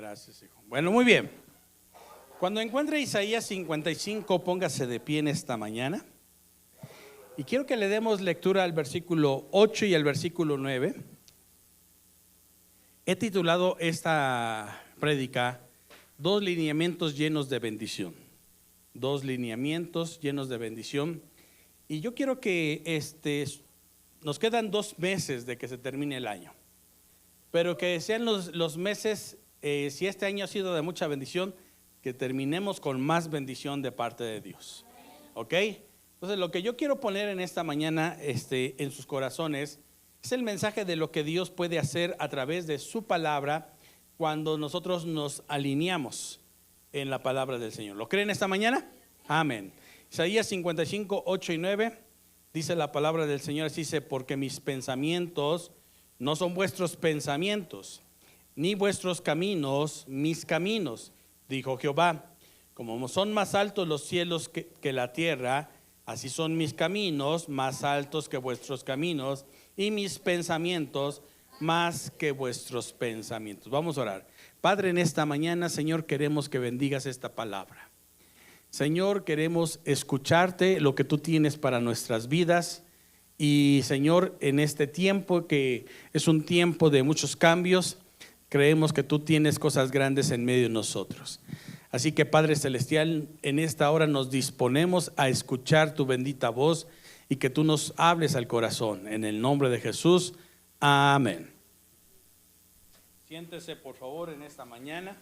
Gracias, hijo. Bueno, muy bien. Cuando encuentre Isaías 55, póngase de pie en esta mañana. Y quiero que le demos lectura al versículo 8 y al versículo 9. He titulado esta prédica Dos lineamientos llenos de bendición. Dos lineamientos llenos de bendición. Y yo quiero que nos quedan 2 meses de que se termine el año. Pero que sean los meses, si este año ha sido de mucha bendición, que terminemos con más bendición de parte de Dios. ¿Ok? Entonces lo que yo quiero poner en esta mañana en sus corazones es el mensaje de lo que Dios puede hacer a través de su palabra cuando nosotros nos alineamos en la palabra del Señor. ¿Lo creen esta mañana? Amén. Isaías 55, 8 y 9 dice la palabra del Señor, dice: porque mis pensamientos no son vuestros pensamientos, ni vuestros caminos mis caminos, dijo Jehová. Como son más altos los cielos que la tierra, así son mis caminos más altos que vuestros caminos, y mis pensamientos más que vuestros pensamientos. Vamos a orar. Padre, en esta mañana, Señor, queremos que bendigas esta palabra. Señor, queremos escucharte, lo que tú tienes para nuestras vidas. Y Señor, en este tiempo que es un tiempo de muchos cambios, creemos que tú tienes cosas grandes en medio de nosotros. Así que Padre Celestial, en esta hora nos disponemos a escuchar tu bendita voz y que tú nos hables al corazón. En el nombre de Jesús, amén. Siéntese por favor en esta mañana.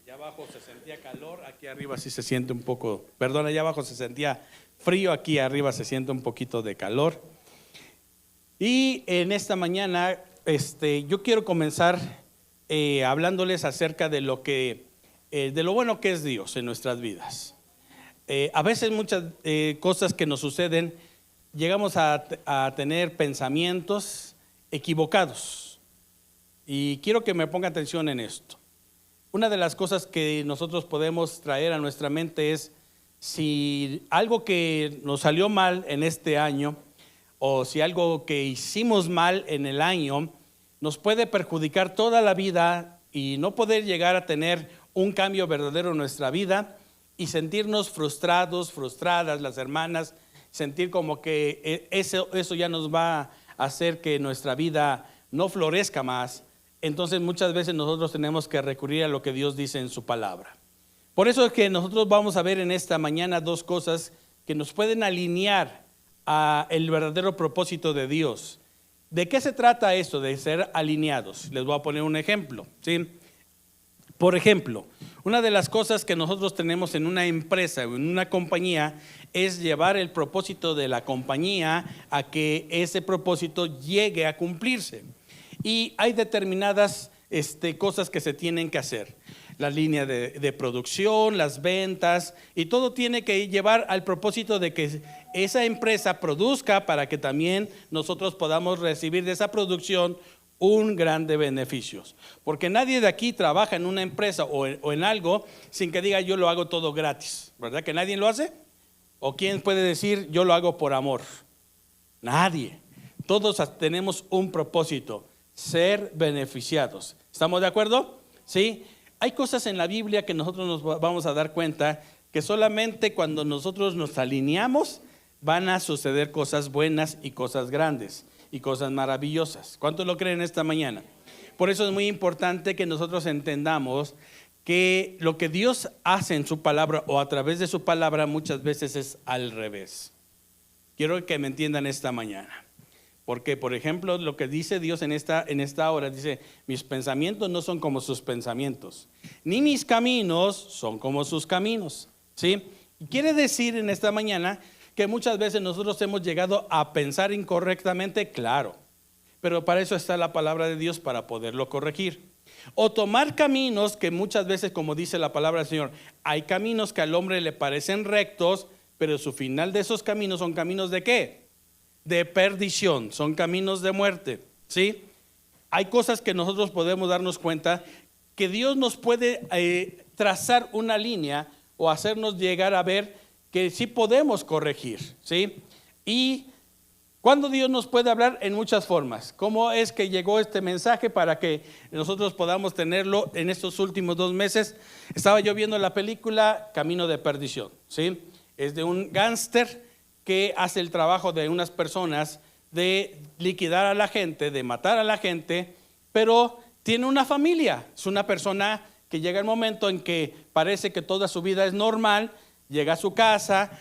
Allá abajo se sentía calor, aquí arriba sí se siente un poco, perdón, allá abajo se sentía frío, aquí arriba se siente un poquito de calor. Y en esta mañana yo quiero comenzar hablándoles acerca de de lo bueno que es Dios en nuestras vidas. A veces muchas cosas que nos suceden, llegamos a tener pensamientos equivocados. Y quiero que me ponga atención en esto. Una de las cosas que nosotros podemos traer a nuestra mente es si algo que nos salió mal en este año, o si algo que hicimos mal en el año nos puede perjudicar toda la vida y no poder llegar a tener un cambio verdadero en nuestra vida y sentirnos frustrados, frustradas las hermanas, sentir como que eso ya nos va a hacer que nuestra vida no florezca más. Entonces muchas veces nosotros tenemos que recurrir a lo que Dios dice en su palabra. Por eso es que nosotros vamos a ver en esta mañana 2 cosas que nos pueden alinear a el verdadero propósito de Dios. ¿De qué se trata esto de ser alineados? Les voy a poner un ejemplo, ¿sí? Por ejemplo, una de las cosas que nosotros tenemos en una empresa o en una compañía es llevar el propósito de la compañía a que ese propósito llegue a cumplirse. Y hay determinadas cosas que se tienen que hacer. La línea de producción, las ventas, y todo tiene que llevar al propósito de que esa empresa produzca para que también nosotros podamos recibir de esa producción un grande beneficios. Porque nadie de aquí trabaja en una empresa o en algo sin que diga yo lo hago todo gratis. ¿Verdad que nadie lo hace? ¿O quién puede decir yo lo hago por amor? Nadie. Todos tenemos un propósito: ser beneficiados. ¿Estamos de acuerdo? ¿Sí? Hay cosas en la Biblia que nosotros nos vamos a dar cuenta que solamente cuando nosotros nos alineamos van a suceder cosas buenas y cosas grandes y cosas maravillosas. ¿Cuántos lo creen esta mañana? Por eso es muy importante que nosotros entendamos que lo que Dios hace en su palabra o a través de su palabra muchas veces es al revés. Quiero que me entiendan esta mañana. Porque, por ejemplo, lo que dice Dios en esta hora, dice: mis pensamientos no son como sus pensamientos, ni mis caminos son como sus caminos. ¿Sí? Y quiere decir en esta mañana que muchas veces nosotros hemos llegado a pensar incorrectamente, claro, pero para eso está la palabra de Dios, para poderlo corregir. O tomar caminos que muchas veces, como dice la palabra del Señor, hay caminos que al hombre le parecen rectos, pero su final de esos caminos son caminos ¿de qué? De perdición, son caminos de muerte, ¿sí? Hay cosas que nosotros podemos darnos cuenta que Dios nos puede trazar una línea o hacernos llegar a ver que sí podemos corregir, ¿sí? Y ¿Cuándo Dios nos puede hablar? En muchas formas. ¿Cómo es que llegó este mensaje para que nosotros podamos tenerlo en estos últimos 2 meses? Estaba yo viendo la película Camino de Perdición, ¿sí? Es de un gángster que hace el trabajo de unas personas de liquidar a la gente, de matar a la gente, pero tiene una familia. Es una persona que llega el momento en que parece que toda su vida es normal, llega a su casa,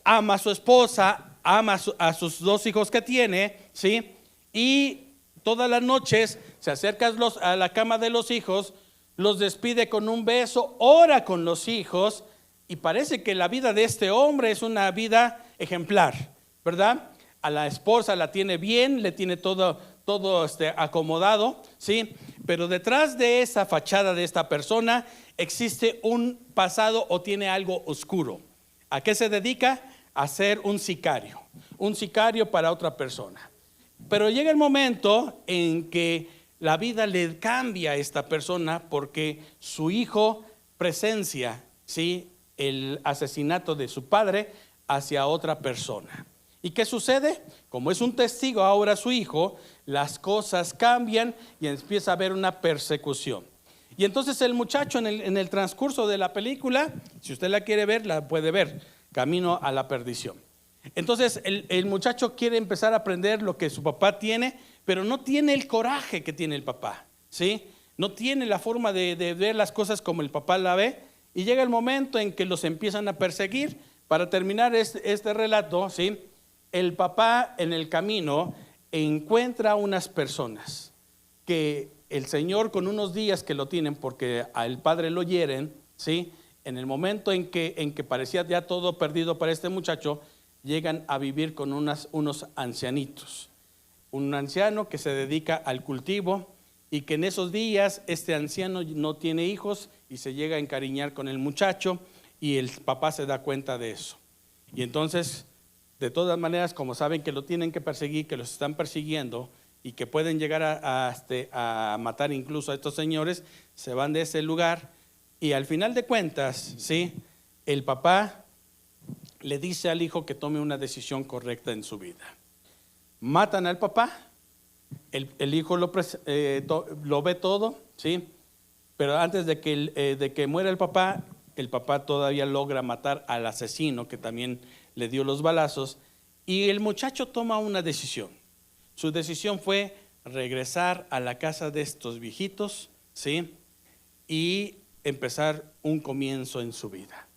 ama a su esposa, ama a sus 2 hijos que tiene, ¿sí? Y todas las noches se acerca a la cama de los hijos, los despide con un beso, ora con los hijos, y parece que la vida de este hombre es una vida ejemplar, ¿verdad? A la esposa la tiene bien, le tiene todo acomodado, ¿sí? Pero detrás de esa fachada de esta persona existe un pasado o tiene algo oscuro. ¿A qué se dedica? A ser un sicario para otra persona. Pero llega el momento en que la vida le cambia a esta persona porque su hijo presencia, ¿sí?, el asesinato de su padre hacia otra persona. ¿Y qué sucede? Como es un testigo ahora su hijo, las cosas cambian y empieza a haber una persecución. Y entonces el muchacho en el transcurso de la película, si usted la quiere ver, la puede ver, Camino a la Perdición. Entonces el muchacho quiere empezar a aprender lo que su papá tiene, pero no tiene el coraje que tiene el papá, ¿sí? No tiene la forma de ver las cosas como el papá la ve, y llega el momento en que los empiezan a perseguir. Para terminar este relato, ¿sí?, el papá en el camino encuentra unas personas que el Señor, con unos días que lo tienen porque al padre lo hieren, ¿sí?, en el momento en que parecía ya todo perdido para este muchacho, llegan a vivir con unos ancianitos. Un anciano que se dedica al cultivo y que en esos días este anciano no tiene hijos y se llega a encariñar con el muchacho, y el papá se da cuenta de eso. Y entonces, de todas maneras, como saben que lo tienen que perseguir, que los están persiguiendo y que pueden llegar a matar incluso a estos señores, se van de ese lugar. Y al final de cuentas, ¿sí?, el papá le dice al hijo que tome una decisión correcta en su vida. Matan al papá, el hijo lo ve todo, ¿sí?, pero antes de que muera el papá todavía logra matar al asesino que también le dio los balazos, y el muchacho toma una decisión. Su decisión fue regresar a la casa de estos viejitos, ¿sí?, y empezar un comienzo en su vida.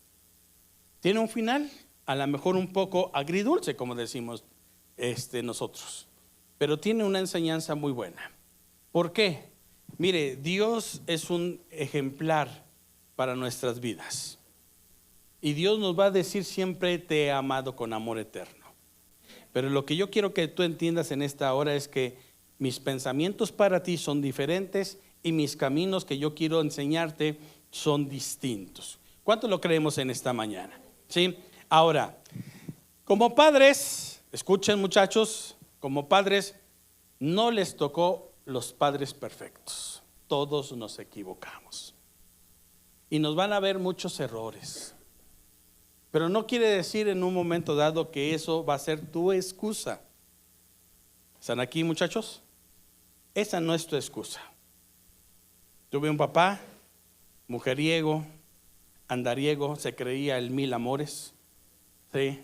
Tiene un final, a lo mejor un poco agridulce, como decimos nosotros, pero tiene una enseñanza muy buena. ¿Por qué? Mire, Dios es un ejemplar para nuestras vidas, y Dios nos va a decir siempre: te he amado con amor eterno. Pero lo que yo quiero que tú entiendas en esta hora es que mis pensamientos para ti son diferentes y mis caminos que yo quiero enseñarte son distintos. ¿Cuánto lo creemos en esta mañana? ¿Sí? Ahora, como padres, escuchen muchachos, como padres no les tocó los padres perfectos. Todos nos equivocamos y nos van a ver muchos errores, pero no quiere decir en un momento dado que eso va a ser tu excusa. ¿Están aquí, muchachos? Esa no es tu excusa. Tuve un papá mujeriego, andariego, se creía el 1000 amores, ¿sí?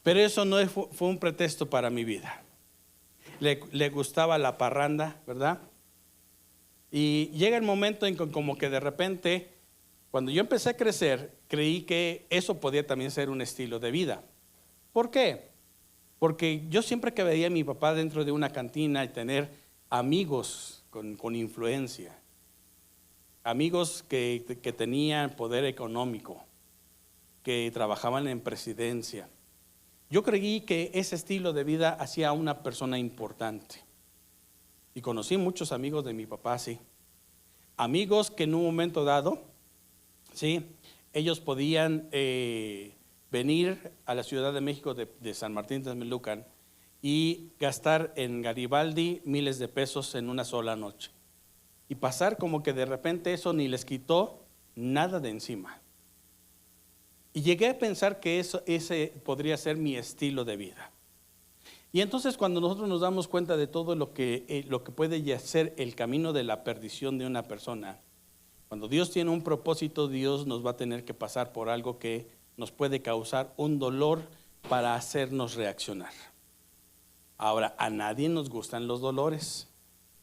Pero eso no fue un pretexto para mi vida. Le gustaba la parranda, ¿verdad? Y llega el momento en que como que de repente, cuando yo empecé a crecer, creí que eso podía también ser un estilo de vida. ¿Por qué? Porque yo siempre que veía a mi papá dentro de una cantina y tener amigos con influencia, amigos que tenían poder económico, que trabajaban en presidencia, yo creí que ese estilo de vida hacía a una persona importante. Y conocí muchos amigos de mi papá, sí. Amigos que en un momento dado, sí, ellos podían venir a la Ciudad de México de San Martín Texmelucan y gastar en Garibaldi miles de pesos en una sola noche. Y pasar como que de repente eso ni les quitó nada de encima. Y llegué a pensar que ese podría ser mi estilo de vida. Y entonces cuando nosotros nos damos cuenta de todo lo que puede ser el camino de la perdición de una persona, cuando Dios tiene un propósito, Dios nos va a tener que pasar por algo que nos puede causar un dolor para hacernos reaccionar. Ahora, a nadie nos gustan los dolores.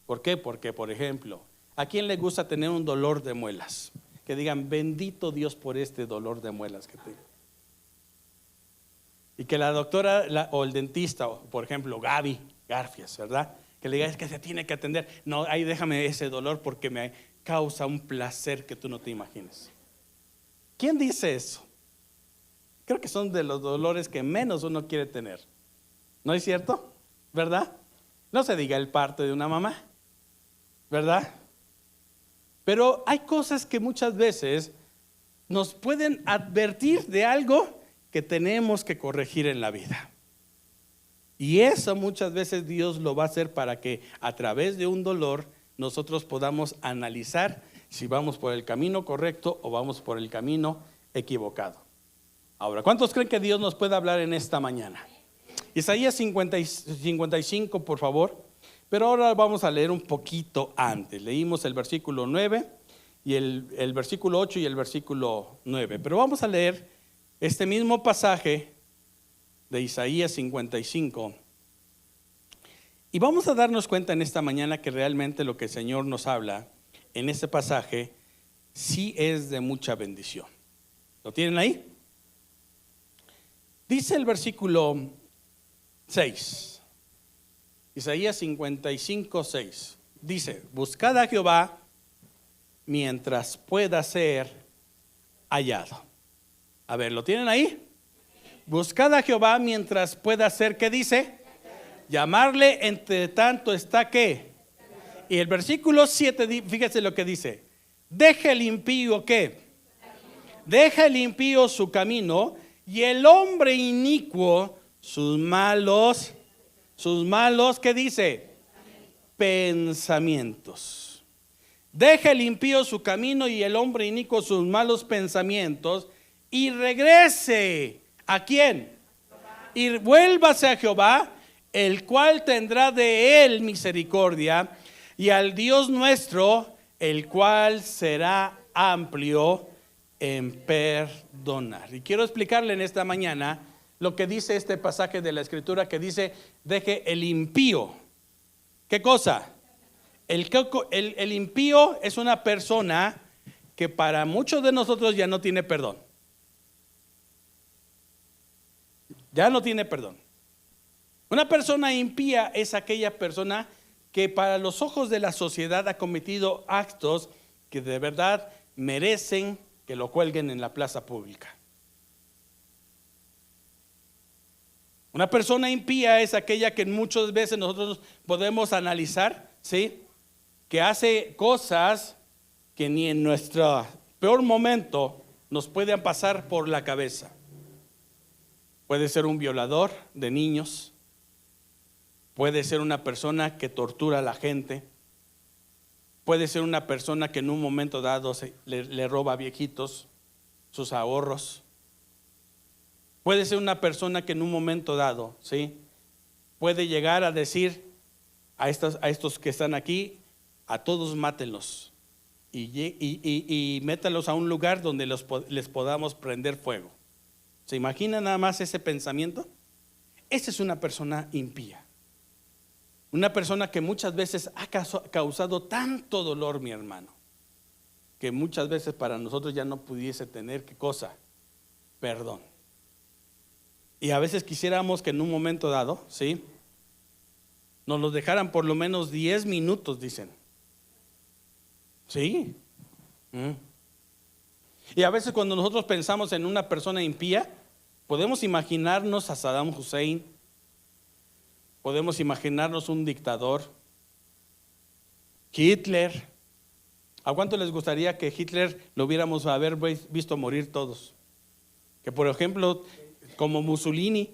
¿Por qué? Porque, por ejemplo, ¿a quién le gusta tener un dolor de muelas? Que digan, bendito Dios por este dolor de muelas que tengo. Y que la doctora o el dentista, por ejemplo, Gaby Garfias, ¿verdad? Que le diga, es que se tiene que atender. No, ahí déjame ese dolor porque me causa un placer que tú no te imagines. ¿Quién dice eso? Creo que son de los dolores que menos uno quiere tener. ¿No es cierto? ¿Verdad? No se diga el parto de una mamá, ¿verdad? Pero hay cosas que muchas veces nos pueden advertir de algo que tenemos que corregir en la vida. Y eso muchas veces Dios lo va a hacer para que a través de un dolor nosotros podamos analizar si vamos por el camino correcto o vamos por el camino equivocado. Ahora, ¿cuántos creen que Dios nos puede hablar en esta mañana? Isaías 55, por favor. Pero ahora vamos a leer un poquito antes. Leímos el versículo 9 y el versículo 8 y el versículo 9. Pero vamos a leer este mismo pasaje de Isaías 55. Y vamos a darnos cuenta en esta mañana que realmente lo que el Señor nos habla en este pasaje sí es de mucha bendición. ¿Lo tienen ahí? Dice el versículo 6, Isaías 55, 6. Dice, buscad a Jehová mientras pueda ser hallado. A ver, ¿lo tienen ahí? Buscad a Jehová mientras pueda ser, ¿qué dice? Llamarle entre tanto está ¿qué? Y el versículo 7, fíjese lo que dice. Deja el impío ¿qué? Deja el impío su camino y el hombre inicuo sus malos, ¿qué dice? Pensamientos. Deja el impío su camino y el hombre inicuo sus malos pensamientos y regrese. ¿A quién? Y vuélvase a Jehová, el cual tendrá de él misericordia, y al Dios nuestro, el cual será amplio en perdonar. Y quiero explicarle en esta mañana lo que dice este pasaje de la Escritura que dice, deje el impío. ¿Qué cosa? El impío es una persona que para muchos de nosotros ya no tiene perdón. Ya no tiene perdón. Una persona impía es aquella persona que para los ojos de la sociedad ha cometido actos que de verdad merecen que lo cuelguen en la plaza pública. Una persona impía es aquella que muchas veces nosotros podemos analizar, ¿sí? Que hace cosas que ni en nuestro peor momento nos pueden pasar por la cabeza. Puede ser un violador de niños, puede ser una persona que tortura a la gente, puede ser una persona que en un momento dado le roba a viejitos sus ahorros. Puede ser una persona que en un momento dado, ¿sí? Puede llegar a decir a estos que están aquí, a todos mátenlos y métalos a un lugar donde les podamos prender fuego. ¿Se imagina nada más ese pensamiento? Esa es una persona impía. Una persona que muchas veces ha causado tanto dolor, mi hermano, que muchas veces para nosotros ya no pudiese tener, ¿qué cosa? Perdón. Y a veces quisiéramos que en un momento dado, ¿sí? Nos los dejaran por lo menos 10 minutos, dicen. ¿Sí? Y a veces cuando nosotros pensamos en una persona impía, podemos imaginarnos a Saddam Hussein, podemos imaginarnos un dictador, Hitler. ¿A cuánto les gustaría que Hitler lo hubiéramos haber visto morir todos? Que por ejemplo, como Mussolini,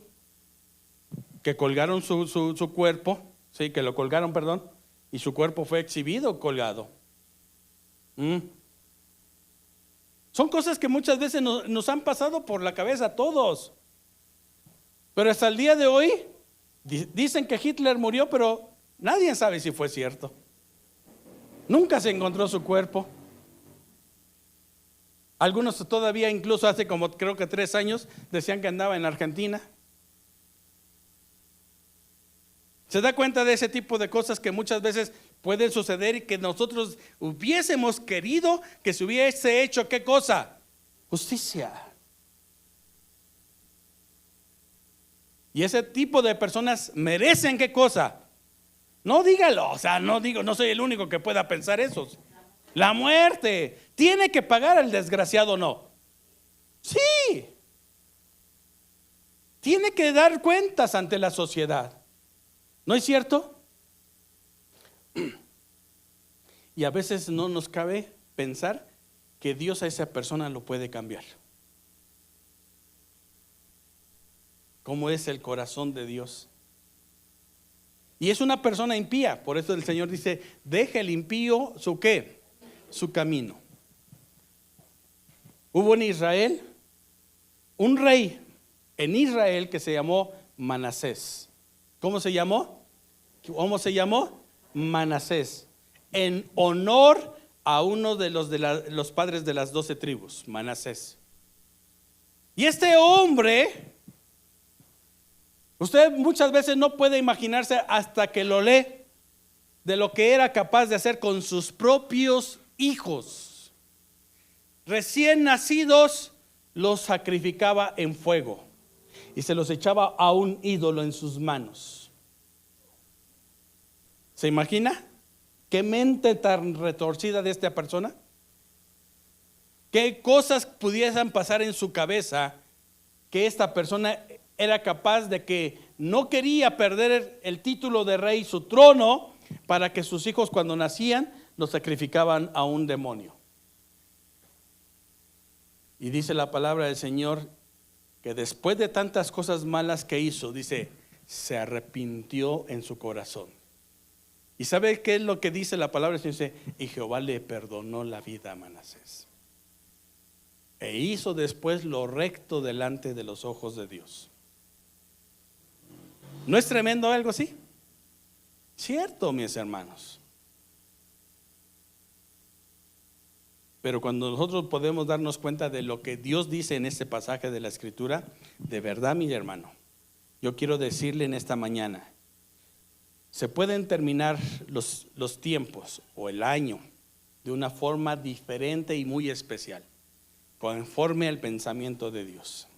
que colgaron su cuerpo, sí, que lo colgaron, perdón, y su cuerpo fue exhibido colgado. Son cosas que muchas veces nos han pasado por la cabeza a todos. Pero hasta el día de hoy dicen que Hitler murió, pero nadie sabe si fue cierto. Nunca se encontró su cuerpo. Algunos todavía, incluso hace como creo que 3 años, decían que andaba en Argentina. ¿Se da cuenta de ese tipo de cosas que muchas veces pueden suceder y que nosotros hubiésemos querido que se hubiese hecho? ¿Qué cosa? Justicia. Y ese tipo de personas merecen ¿qué cosa? No dígalo, o sea, no soy el único que pueda pensar eso. La muerte. ¿Tiene que pagar el desgraciado o no? Sí. Tiene que dar cuentas ante la sociedad. ¿No es cierto? Y a veces no nos cabe pensar que Dios a esa persona lo puede cambiar. ¿Cómo es el corazón de Dios? Y es una persona impía, por eso el Señor dice, deja el impío su ¿qué? Su camino. Hubo en Israel un rey en Israel que se llamó Manasés. ¿Cómo se llamó? ¿Cómo se llamó? Manasés. En honor a uno de los padres de las 12 tribus, Manasés. Y este hombre, usted muchas veces no puede imaginarse hasta que lo lee de lo que era capaz de hacer con sus propios hijos. Recién nacidos los sacrificaba en fuego y se los echaba a un ídolo en sus manos. ¿Se imagina? ¿Qué mente tan retorcida de esta persona? ¿Qué cosas pudiesen pasar en su cabeza que esta persona era capaz de que no quería perder el título de rey, su trono, para que sus hijos cuando nacían los sacrificaban a un demonio? Y dice la palabra del Señor que después de tantas cosas malas que hizo, dice, se arrepintió en su corazón. ¿Y sabe qué es lo que dice la palabra? Dice, y Jehová le perdonó la vida a Manasés. E hizo después lo recto delante de los ojos de Dios. ¿No es tremendo algo así? Cierto, mis hermanos. Pero cuando nosotros podemos darnos cuenta de lo que Dios dice en este pasaje de la Escritura, de verdad, mi hermano, yo quiero decirle en esta mañana, se pueden terminar los tiempos o el año de una forma diferente y muy especial, conforme al pensamiento de Dios.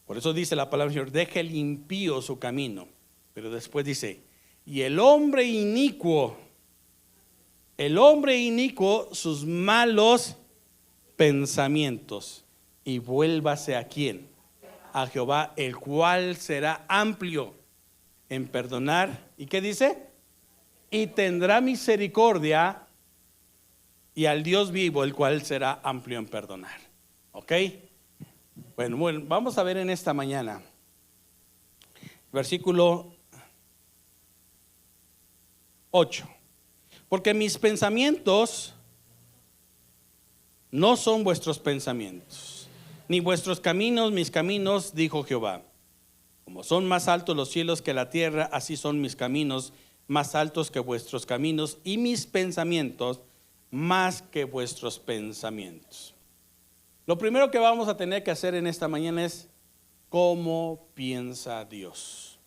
Por eso dice la palabra del Señor, deje el impío su camino. Pero después dice, y el hombre inicuo sus malos pensamientos, y vuélvase ¿a quién? A Jehová, el cual será amplio en perdonar. ¿Y qué dice? Y tendrá misericordia, y al Dios vivo, el cual será amplio en perdonar. ¿Ok? Bueno, vamos a ver en esta mañana versículo 8. Porque mis pensamientos no son vuestros pensamientos, ni vuestros caminos mis caminos, dijo Jehová. Como son más altos los cielos que la tierra, así son mis caminos más altos que vuestros caminos, y mis pensamientos más que vuestros pensamientos. Lo primero que vamos a tener que hacer en esta mañana es ¿cómo piensa Dios?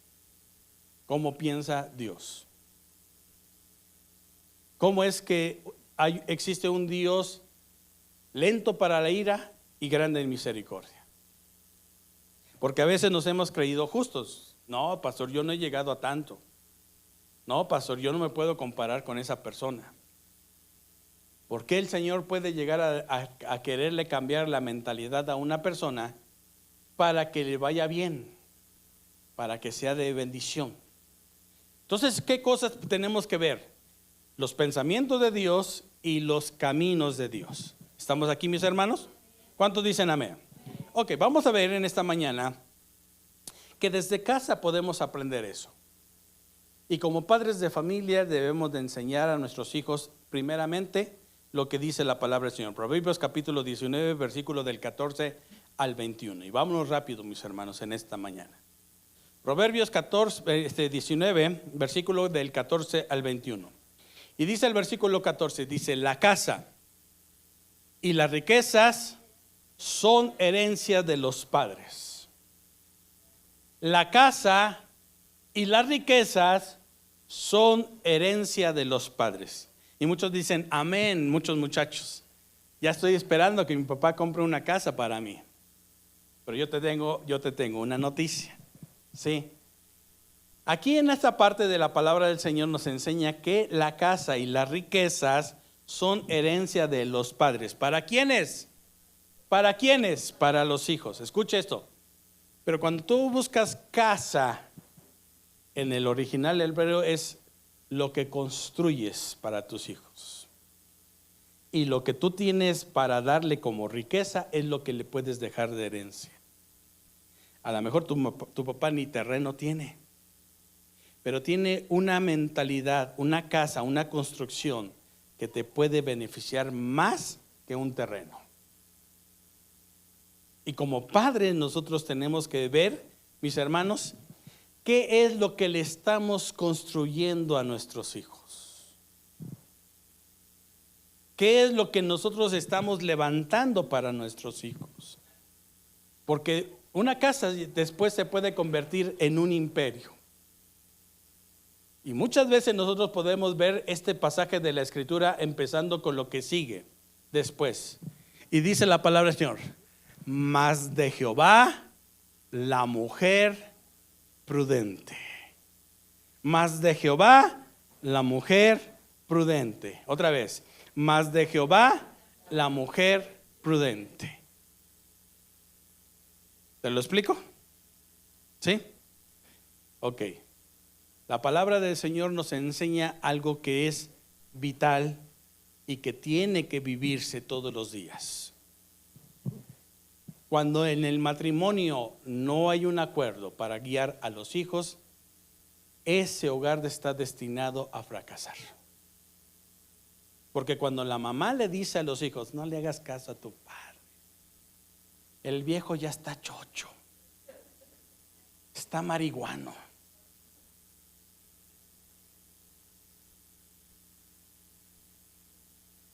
¿Cómo piensa Dios? ¿Cómo es que existe un Dios lento para la ira y grande en misericordia? Porque a veces nos hemos creído justos. No, pastor, yo no he llegado a tanto. No, pastor, yo no me puedo comparar con esa persona. ¿Por qué el Señor puede llegar a quererle cambiar la mentalidad a una persona para que le vaya bien, para que sea de bendición? Entonces, ¿qué cosas tenemos que ver? Los pensamientos de Dios y los caminos de Dios. ¿Estamos aquí, mis hermanos? ¿Cuántos dicen amén? Ok, vamos a ver en esta mañana que desde casa podemos aprender eso. Y como padres de familia debemos de enseñar a nuestros hijos primeramente lo que dice la palabra del Señor. Proverbios capítulo 19, versículo del 14 al 21. Y vámonos rápido, mis hermanos, en esta mañana. Proverbios 19, versículo del 14 al 21. Y dice el versículo 14, dice: la casa y las riquezas son herencia de los padres. La casa y las riquezas son herencia de los padres. Y muchos dicen amén, muchos muchachos. Ya estoy esperando que mi papá compre una casa para mí. Pero yo te tengo una noticia. Sí. Aquí en esta parte de la palabra del Señor nos enseña que la casa y las riquezas son herencia de los padres. ¿Para quiénes? ¿Para quiénes? Para los hijos. Escuche esto. Pero cuando tú buscas casa, en el original hebreo es lo que construyes para tus hijos. Y lo que tú tienes para darle como riqueza es lo que le puedes dejar de herencia. A lo mejor tu papá ni terreno tiene, pero tiene una mentalidad, una casa, una construcción que te puede beneficiar más que un terreno. Y como padres nosotros tenemos que ver, mis hermanos, qué es lo que le estamos construyendo a nuestros hijos. ¿Qué es lo que nosotros estamos levantando para nuestros hijos? Porque una casa después se puede convertir en un imperio. Y muchas veces nosotros podemos ver este pasaje de la Escritura empezando con lo que sigue después. Y dice la palabra del Señor: mas de Jehová la mujer prudente. Mas de Jehová la mujer prudente. Otra vez. Mas de Jehová la mujer prudente. ¿Te lo explico? ¿Sí? Ok. La palabra del Señor nos enseña algo que es vital y que tiene que vivirse todos los días. Cuando en el matrimonio no hay un acuerdo para guiar a los hijos, ese hogar está destinado a fracasar. Porque cuando la mamá le dice a los hijos: no le hagas caso a tu padre, el viejo ya está chocho, está marihuano.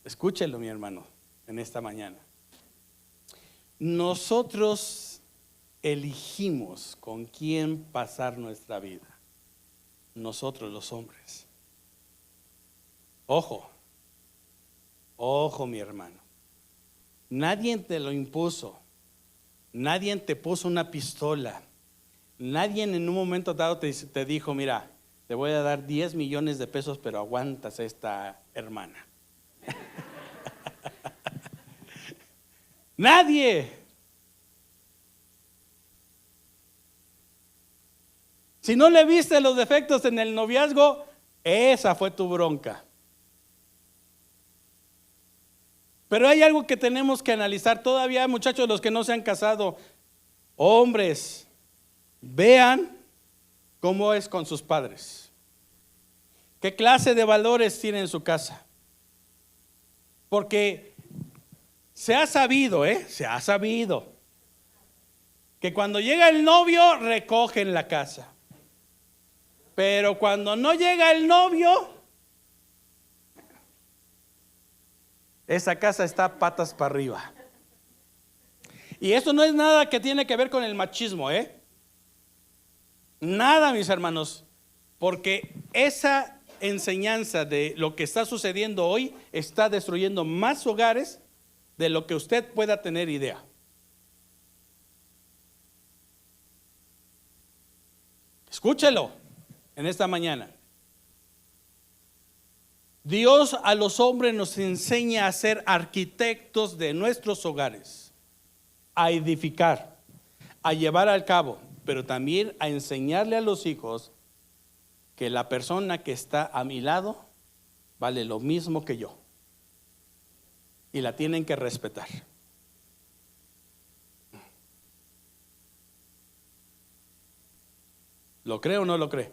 Escúchelo, mi hermano, en esta mañana. Nosotros elegimos con quién pasar nuestra vida. Nosotros los hombres. Ojo, mi hermano. Nadie te lo impuso. Nadie te puso una pistola. Nadie en un momento dado te dijo: mira, te voy a dar 10 millones de pesos, pero aguantas a esta hermana. Nadie. Si no le viste los defectos en el noviazgo, esa fue tu bronca. Pero hay algo que tenemos que analizar todavía, muchachos, los que no se han casado. Hombres, vean cómo es con sus padres. ¿Qué clase de valores tiene en su casa? Porque se ha sabido que cuando llega el novio recogen la casa. Pero cuando no llega el novio, esa casa está patas para arriba. Y eso no es nada que tiene que ver con el machismo, Nada, mis hermanos, porque esa enseñanza de lo que está sucediendo hoy está destruyendo más hogares de lo que usted pueda tener idea. Escúchelo en esta mañana. Dios a los hombres nos enseña a ser arquitectos de nuestros hogares, a edificar, a llevar al cabo, pero también a enseñarle a los hijos que la persona que está a mi lado vale lo mismo que yo y la tienen que respetar. ¿Lo cree o no lo cree?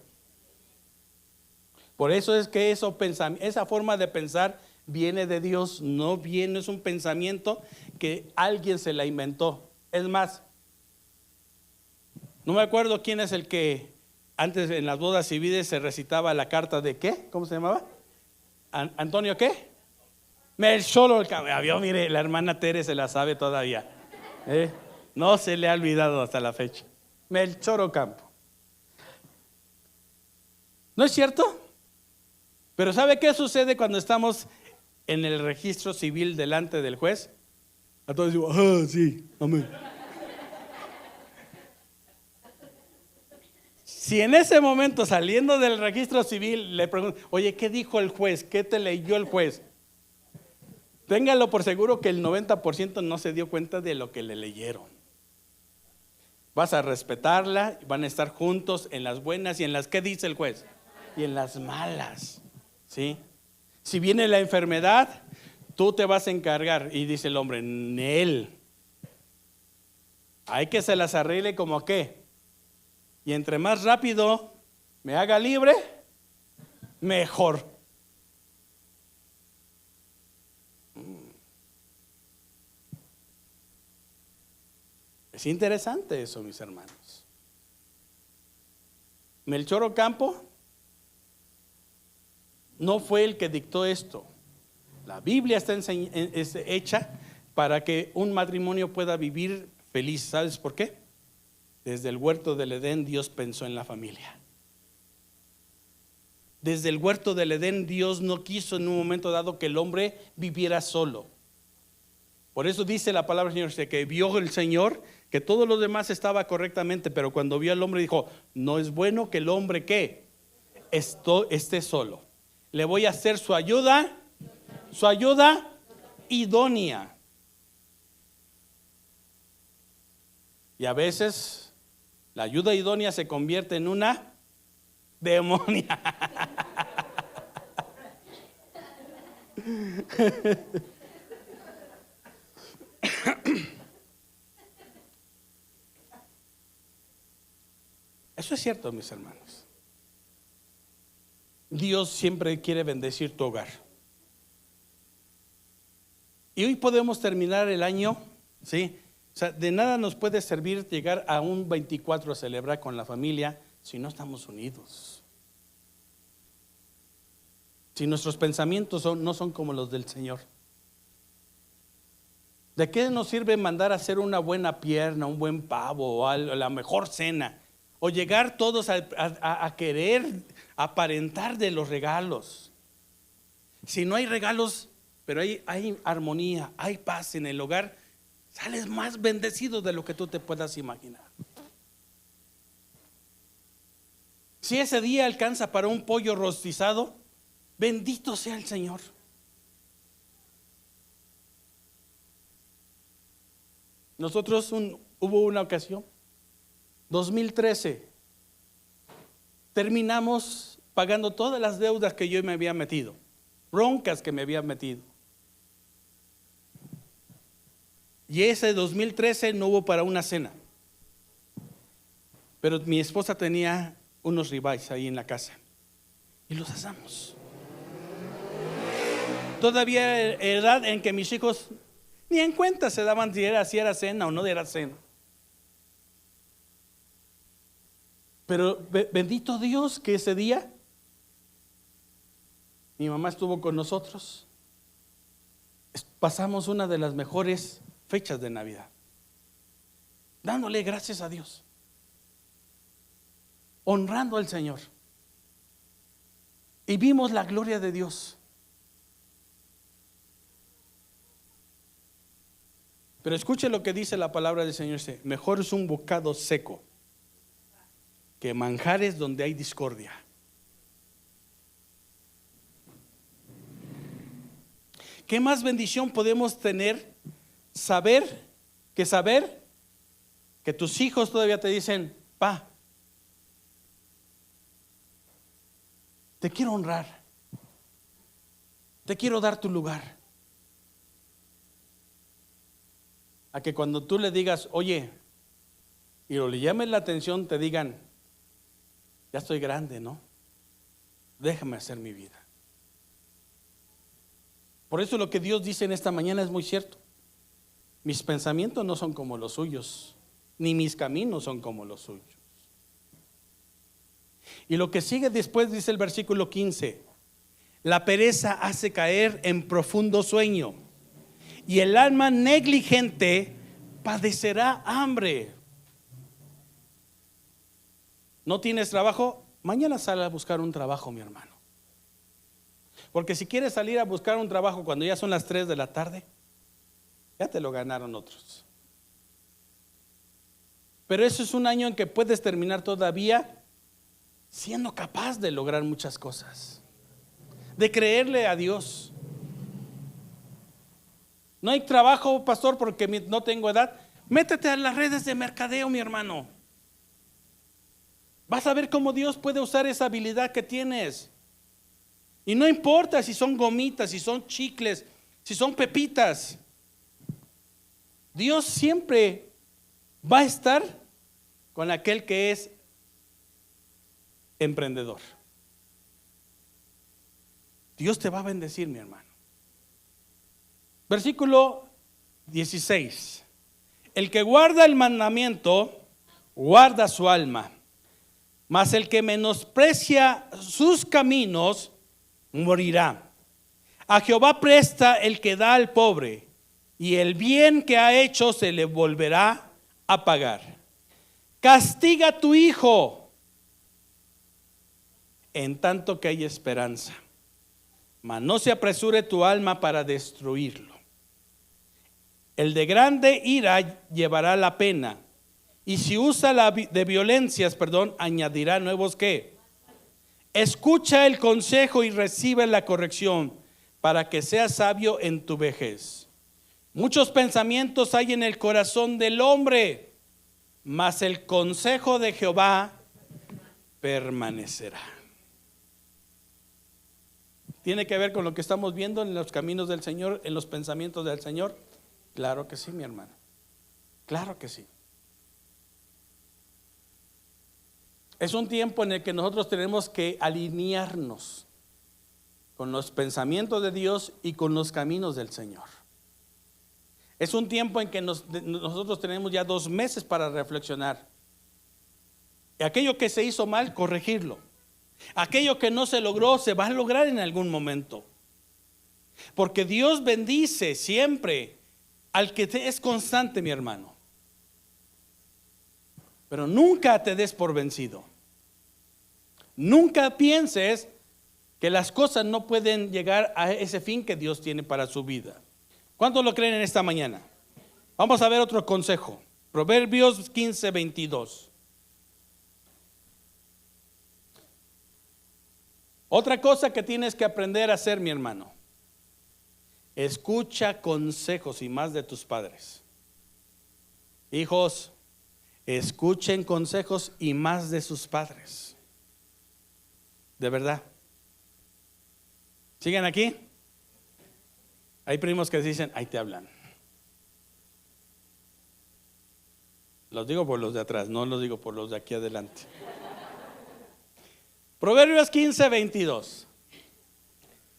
Por eso es que esa forma de pensar viene de Dios, no es un pensamiento que alguien se la inventó. Es más, no me acuerdo quién es el que antes en las bodas civiles se recitaba la carta de ¿qué? ¿Cómo se llamaba? ¿Antonio qué? Melchor Ocampo. Mire, la hermana Tere se la sabe todavía. No se le ha olvidado hasta la fecha. Melchor Ocampo. ¿No es cierto? Pero ¿sabe qué sucede cuando estamos en el registro civil delante del juez? A todos decimos, sí, amén. Si en ese momento, saliendo del registro civil, le pregunto, oye, ¿qué dijo el juez? ¿Qué te leyó el juez? Téngalo por seguro que el 90% no se dio cuenta de lo que le leyeron. Vas a respetarla, van a estar juntos en las buenas y en las, ¿qué dice el juez? Y en las malas, ¿sí? Si viene la enfermedad, tú te vas a encargar. Y dice el hombre, él. Hay que se las arregle como qué. Y entre más rápido me haga libre, mejor. Es interesante eso, mis hermanos. Melchor Ocampo no fue el que dictó esto. La Biblia está hecha para que un matrimonio pueda vivir feliz. ¿Sabes por qué? Desde el huerto del Edén Dios pensó en la familia. Desde el huerto del Edén Dios no quiso en un momento dado que el hombre viviera solo. Por eso dice la palabra del Señor, que vio el Señor que todo lo demás estaba correctamente, pero cuando vio al hombre dijo, no es bueno que el hombre ¿qué? Esté solo. Le voy a hacer su ayuda idónea. Y a veces la ayuda idónea se convierte en una demonia. Eso es cierto, mis hermanos. Dios siempre quiere bendecir tu hogar. Y hoy podemos terminar el año, ¿sí? O sea, de nada nos puede servir llegar a un 24 a celebrar con la familia si no estamos unidos. Si nuestros pensamientos no son como los del Señor. ¿De qué nos sirve mandar a hacer una buena pierna, un buen pavo o la mejor cena? O llegar todos a querer aparentar de los regalos. Si no hay regalos, pero hay armonía, hay paz en el hogar, sales más bendecido de lo que tú te puedas imaginar. Si ese día alcanza para un pollo rostizado, bendito sea el Señor. Nosotros hubo una ocasión, 2013, terminamos pagando todas las deudas que yo me había metido, broncas que me había metido. Y ese 2013 no hubo para una cena. Pero mi esposa tenía unos ribeyes ahí en la casa y los asamos. Todavía edad en que mis hijos ni en cuenta se daban si era cena o no era cena. Pero bendito Dios que ese día mi mamá estuvo con nosotros. Pasamos una de las mejores fechas de Navidad, dándole gracias a Dios, honrando al Señor, y vimos la gloria de Dios. Pero escuche lo que dice la palabra del Señor: mejor es un bocado seco que manjares donde hay discordia. ¿Qué más bendición podemos tener? Saber que tus hijos todavía te dicen: pa, te quiero honrar, te quiero dar tu lugar. A que cuando tú le digas, oye, y le llames la atención, te digan: ya estoy grande, ¿no? Déjame hacer mi vida. Por eso lo que Dios dice en esta mañana es muy cierto. Mis pensamientos no son como los suyos, ni mis caminos son como los suyos. Y lo que sigue después dice el versículo 15: la pereza hace caer en profundo sueño, y el alma negligente padecerá hambre. ¿No tienes trabajo? Mañana sal a buscar un trabajo, mi hermano. Porque si quieres salir a buscar un trabajo cuando ya son las 3 de la tarde, ya te lo ganaron otros. Pero eso es un año en que puedes terminar todavía siendo capaz de lograr muchas cosas, de creerle a Dios. No hay trabajo, pastor, porque no tengo edad. Métete a las redes de mercadeo, mi hermano. Vas a ver cómo Dios puede usar esa habilidad que tienes. Y no importa si son gomitas, si son chicles, si son pepitas. Dios siempre va a estar con aquel que es emprendedor. Dios te va a bendecir, mi hermano. Versículo 16: el que guarda el mandamiento, guarda su alma, mas el que menosprecia sus caminos, morirá. A Jehová presta el que da al pobre, y el bien que ha hecho se le volverá a pagar. Castiga a tu hijo en tanto que hay esperanza, mas no se apresure tu alma para destruirlo. El de grande ira llevará la pena, y si usa de violencias, añadirá nuevos ¿qué? Escucha el consejo y recibe la corrección, para que seas sabio en tu vejez. Muchos pensamientos hay en el corazón del hombre, mas el consejo de Jehová permanecerá. ¿Tiene que ver con lo que estamos viendo en los caminos del Señor, en los pensamientos del Señor? Claro que sí, mi hermano. Claro que sí. Es un tiempo en el que nosotros tenemos que alinearnos con los pensamientos de Dios y con los caminos del Señor. Es un tiempo en que nosotros tenemos ya 2 meses para reflexionar. Y aquello que se hizo mal, corregirlo. Aquello que no se logró, se va a lograr en algún momento. Porque Dios bendice siempre al que es constante, mi hermano. Pero nunca te des por vencido. Nunca pienses que las cosas no pueden llegar a ese fin que Dios tiene para su vida. ¿Cuántos lo creen en esta mañana? Vamos a ver otro consejo. Proverbios 15:22. Otra cosa que tienes que aprender a hacer, mi hermano: escucha consejos y más de tus padres. Hijos, escuchen consejos y más de sus padres. De verdad. ¿Siguen aquí? Hay primos que dicen, ahí te hablan. Los digo por los de atrás, no los digo por los de aquí adelante. Proverbios 15:22.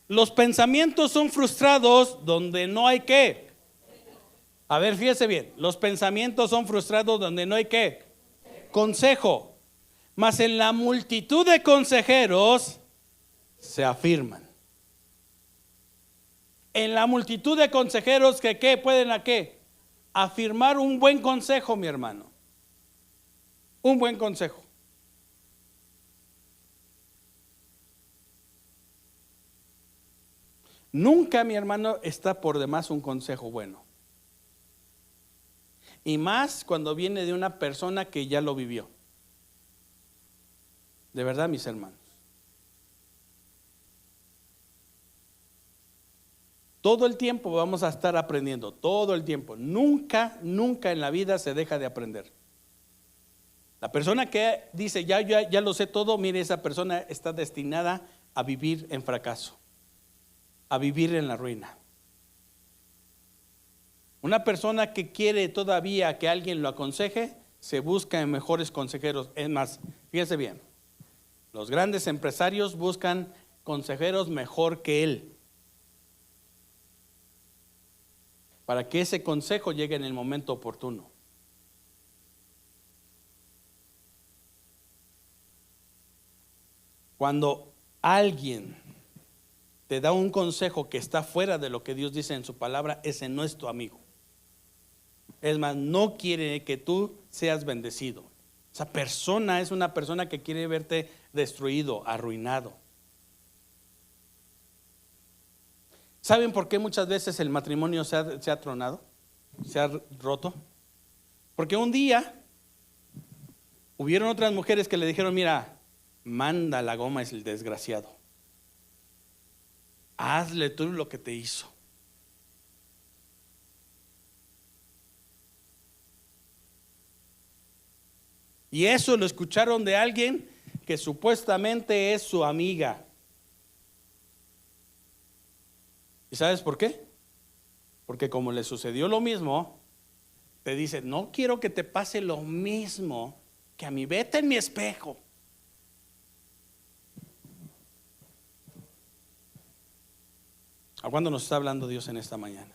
Los pensamientos son frustrados donde no hay qué. A ver, fíjese bien. Los pensamientos son frustrados donde no hay qué. Consejo. Mas en la multitud de consejeros se afirman. En la multitud de consejeros que ¿qué? Pueden a qué. Afirmar un buen consejo, mi hermano. Un buen consejo. Nunca, mi hermano, está por demás un consejo bueno. Y más cuando viene de una persona que ya lo vivió. De verdad, mis hermanos. Todo el tiempo vamos a estar aprendiendo, todo el tiempo. Nunca en la vida se deja de aprender. La persona que dice, ya lo sé todo, mire, esa persona está destinada a vivir en fracaso, a vivir en la ruina. Una persona que quiere todavía que alguien lo aconseje, se busca en mejores consejeros. Es más, fíjese bien, los grandes empresarios buscan consejeros mejor que él. para que ese consejo llegue en el momento oportuno. Cuando alguien te da un consejo que está fuera de lo que Dios dice en su palabra, ese no es tu amigo. Es más, no quiere que tú seas bendecido. Esa persona es una persona que quiere verte destruido, arruinado. ¿Saben por qué muchas veces el matrimonio se ha tronado? Se ha roto. Porque un día hubieron otras mujeres que le dijeron: mira, manda la goma es el desgraciado, hazle tú lo que te hizo. Y eso lo escucharon de alguien que supuestamente es su amiga. ¿Y sabes por qué? Porque como le sucedió lo mismo, te dice: no quiero que te pase lo mismo que a mí, vete en mi espejo. ¿A cuándo nos está hablando Dios en esta mañana?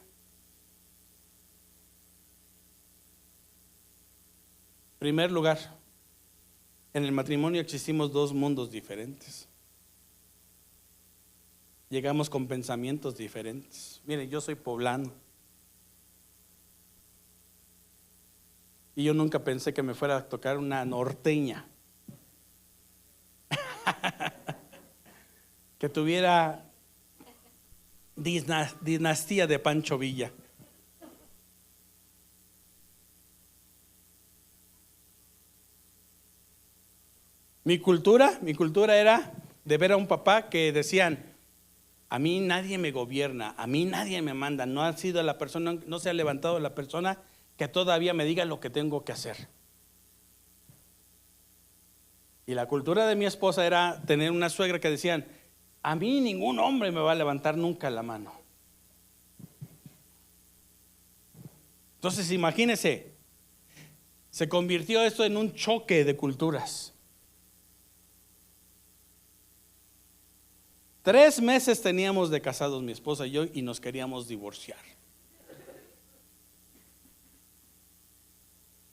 En primer lugar, en el matrimonio existimos dos mundos diferentes. Llegamos con pensamientos diferentes. Miren, yo soy poblano y yo nunca pensé que me fuera a tocar una norteña que tuviera dinastía de Pancho Villa. Mi cultura era de ver a un papá que decían: a mí nadie me gobierna, a mí nadie me manda. No ha sido la persona, no se ha levantado la persona que todavía me diga lo que tengo que hacer. Y la cultura de mi esposa era tener una suegra que decían: a mí ningún hombre me va a levantar nunca la mano. Entonces imagínense, se convirtió esto en un choque de culturas. 3 meses teníamos de casados mi esposa y yo, y nos queríamos divorciar.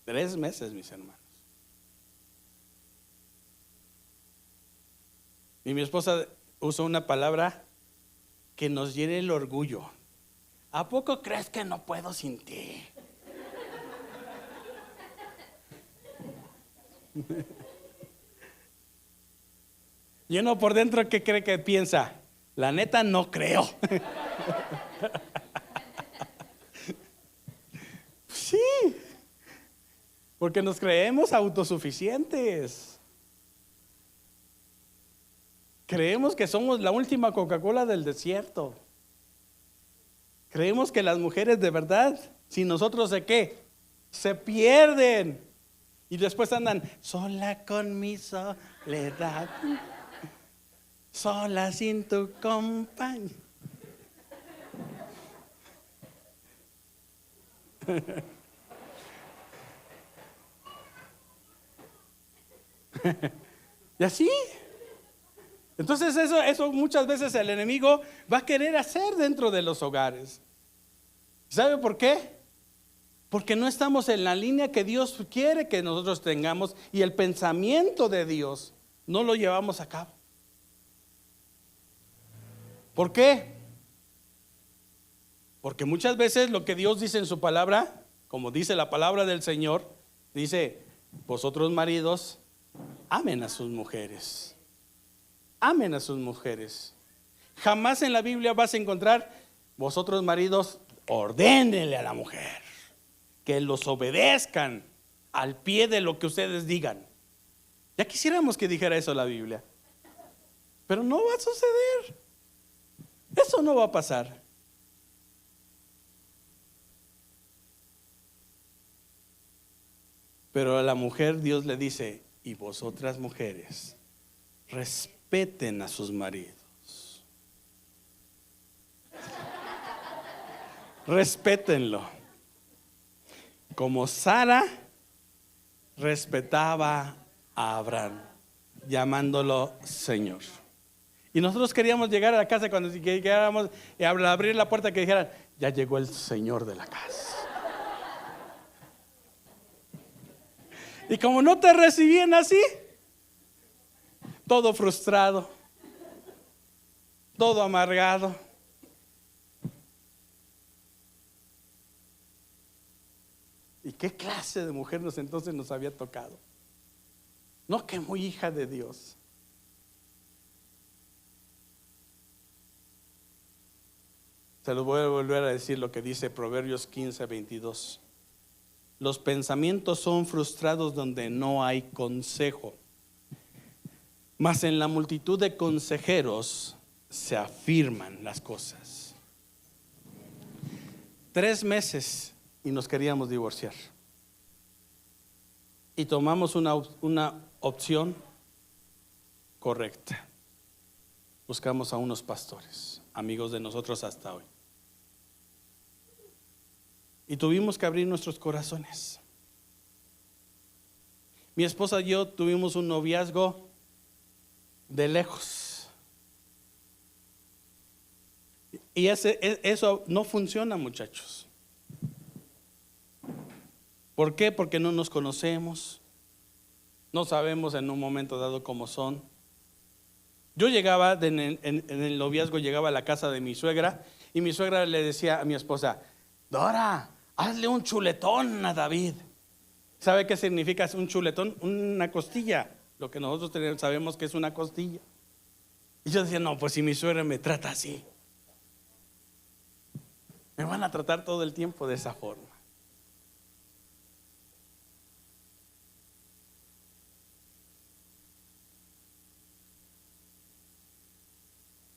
3 meses, mis hermanos. Y mi esposa usó una palabra que nos llena el orgullo: ¿a poco crees que no puedo sin ti? Y uno por dentro, ¿qué cree que piensa? La neta, no creo. Sí, porque nos creemos autosuficientes. Creemos que somos la última Coca-Cola del desierto. Creemos que las mujeres de verdad, sin nosotros, ¿de qué? Se pierden. Y después andan sola con mi soledad, sola sin tu compañía. Y así. Entonces eso muchas veces el enemigo va a querer hacer dentro de los hogares. ¿Sabe por qué? Porque no estamos en la línea que Dios quiere que nosotros tengamos, y el pensamiento de Dios no lo llevamos a cabo. ¿Por qué? Porque muchas veces lo que Dios dice en su palabra, como dice la palabra del Señor, dice: vosotros maridos, amen a sus mujeres. Amen a sus mujeres. Jamás en la Biblia vas a encontrar: vosotros maridos, ordénenle a la mujer que los obedezcan al pie de lo que ustedes digan. Ya quisiéramos que dijera eso la Biblia, pero no va a suceder. Eso no va a pasar. Pero a la mujer Dios le dice: y vosotras mujeres, respeten a sus maridos. Respétenlo. Como Sara respetaba a Abraham, llamándolo Señor. Y nosotros queríamos llegar a la casa cuando llegáramos y al abrir la puerta que dijeran, ya llegó el señor de la casa. Y como no te recibían así, todo frustrado, todo amargado. ¿Y qué clase de mujer entonces nos había tocado? No, que muy hija de Dios. Se los voy a volver a decir lo que dice Proverbios 15:22. Los pensamientos son frustrados donde no hay consejo, mas en la multitud de consejeros se afirman las cosas. 3 meses y nos queríamos divorciar. Y tomamos una opción correcta. Buscamos a unos pastores, amigos de nosotros hasta hoy. Y tuvimos que abrir nuestros corazones. Mi esposa y yo tuvimos un noviazgo de lejos. Y eso no funciona, muchachos. ¿Por qué? Porque no nos conocemos. No sabemos en un momento dado cómo son. Yo llegaba, en el noviazgo llegaba a la casa de mi suegra y mi suegra le decía a mi esposa, Dora, hazle un chuletón a David. ¿Sabe qué significa un chuletón? Una costilla. Lo que nosotros sabemos que es una costilla. Y yo decía, no, pues si mi suegra me trata así, me van a tratar todo el tiempo de esa forma.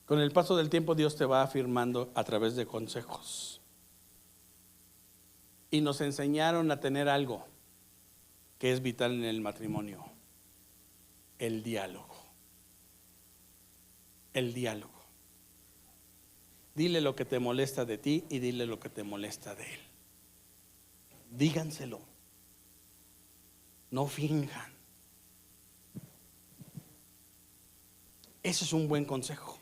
Con el paso del tiempo Dios te va afirmando a través de consejos. Y nos enseñaron a tener algo que es vital en el matrimonio: el diálogo. El diálogo. Dile lo que te molesta de ti y dile lo que te molesta de él. Díganselo. No finjan. Ese es un buen consejo.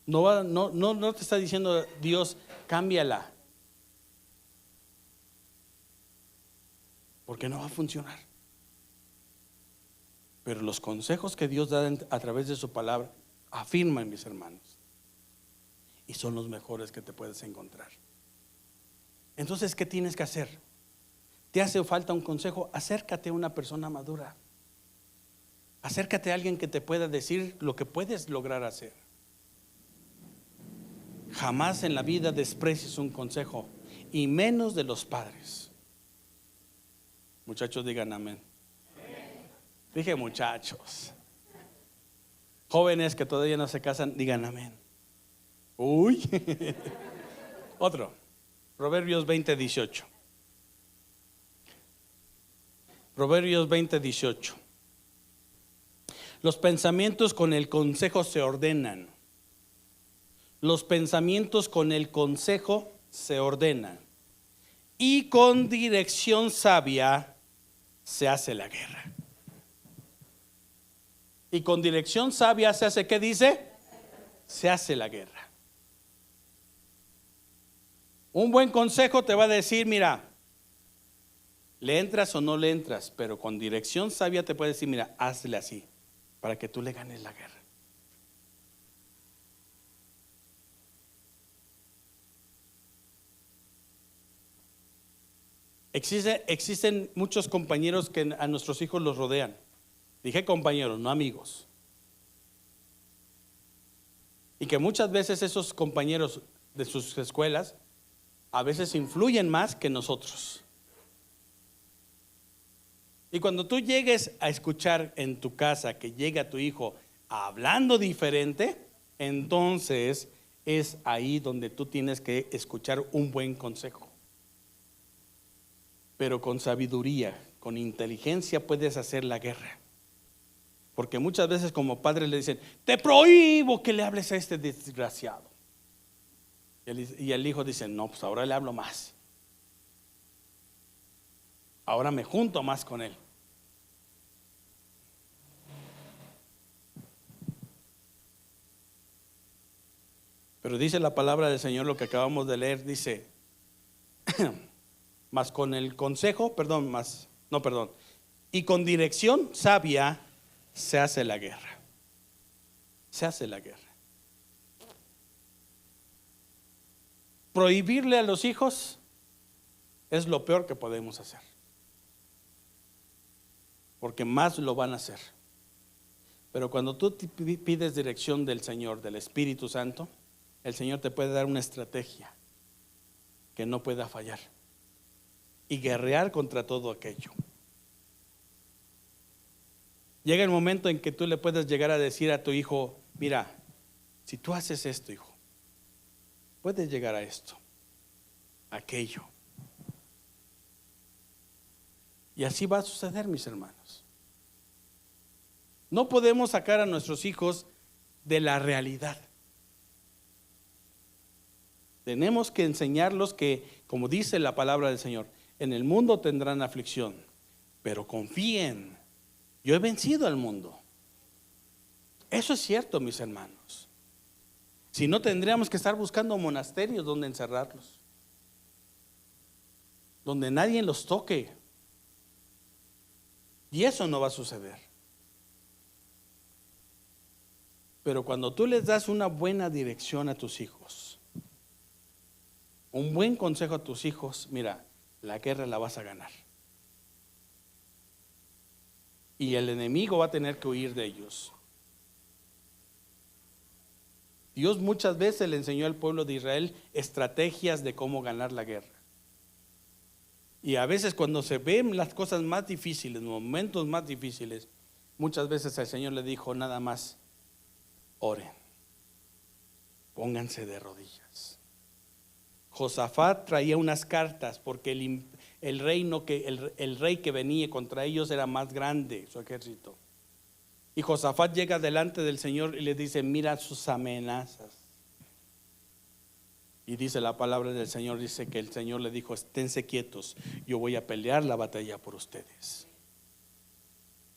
No te está diciendo Dios, cámbiala, porque no va a funcionar. Pero los consejos que Dios da a través de su palabra afirman, mis hermanos, y son los mejores que te puedes encontrar. Entonces, ¿qué tienes que hacer? ¿Te hace falta un consejo? Acércate a una persona madura. Acércate a alguien que te pueda decir lo que puedes lograr hacer. Jamás en la vida desprecies un consejo, y menos de los padres. Muchachos, digan amén. Dije muchachos. Jóvenes que todavía no se casan, digan amén. Uy. Otro. Proverbios 20:18. Proverbios 20:18. Los pensamientos con el consejo se ordenan. Los pensamientos con el consejo se ordenan. Y con dirección sabia se hace la guerra. Y con dirección sabia se hace, ¿qué dice? Se hace la guerra. Un buen consejo te va a decir, mira, le entras o no le entras, pero con dirección sabia te puede decir, mira, hazle así, para que tú le ganes la guerra. Existen muchos compañeros que a nuestros hijos los rodean. Dije compañeros, no amigos. Y que muchas veces esos compañeros de sus escuelas a veces influyen más que nosotros. Y cuando tú llegues a escuchar en tu casa que llega tu hijo hablando diferente, entonces es ahí donde tú tienes que escuchar un buen consejo. Pero con sabiduría, con inteligencia puedes hacer la guerra. Porque muchas veces como padres le dicen, te prohíbo que le hables a este desgraciado. Y el hijo dice, no, pues ahora le hablo más. Ahora me junto más con él. Pero dice la palabra del Señor, lo que acabamos de leer, dice, más con el consejo, y con dirección sabia se hace la guerra. Se hace la guerra. Prohibirle a los hijos es lo peor que podemos hacer, porque más lo van a hacer. Pero cuando tú pides dirección del Señor, del Espíritu Santo, el Señor te puede dar una estrategia que no pueda fallar y guerrear contra todo aquello. Llega el momento en que tú le puedes llegar a decir a tu hijo, mira, si tú haces esto, hijo, puedes llegar a esto, aquello. Y así va a suceder, mis hermanos. No podemos sacar a nuestros hijos de la realidad. Tenemos que enseñarlos que, como dice la palabra del Señor, en el mundo tendrán aflicción, pero confíen, yo he vencido al mundo. Eso es cierto, mis hermanos. Si no, tendríamos que estar buscando monasterios donde encerrarlos, donde nadie los toque. Y eso no va a suceder. Pero cuando tú les das una buena dirección a tus hijos, un buen consejo a tus hijos, mira, la guerra la vas a ganar. Y el enemigo va a tener que huir de ellos. Dios muchas veces le enseñó al pueblo de Israel estrategias de cómo ganar la guerra. Y a veces cuando se ven las cosas más difíciles, momentos más difíciles, muchas veces el Señor le dijo nada más, oren, pónganse de rodillas. Josafat traía unas cartas porque el rey que venía contra ellos era más grande, su ejército. Y Josafat llega delante del Señor y le dice, mira sus amenazas. Y dice la palabra del Señor, dice que el Señor le dijo, esténse quietos, yo voy a pelear la batalla por ustedes.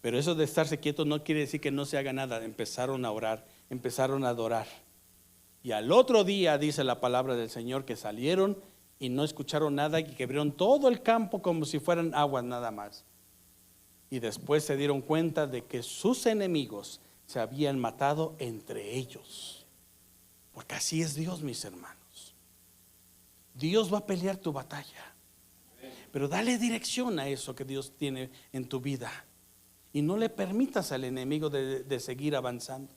Pero eso de estarse quietos no quiere decir que no se haga nada. Empezaron a orar, empezaron a adorar. Y al otro día dice la palabra del Señor que salieron y no escucharon nada y que abrieron todo el campo como si fueran aguas nada más. Y después se dieron cuenta de que sus enemigos se habían matado entre ellos. Porque así es Dios, mis hermanos. Dios va a pelear tu batalla. Pero dale dirección a eso que Dios tiene en tu vida. Y no le permitas al enemigo de seguir avanzando.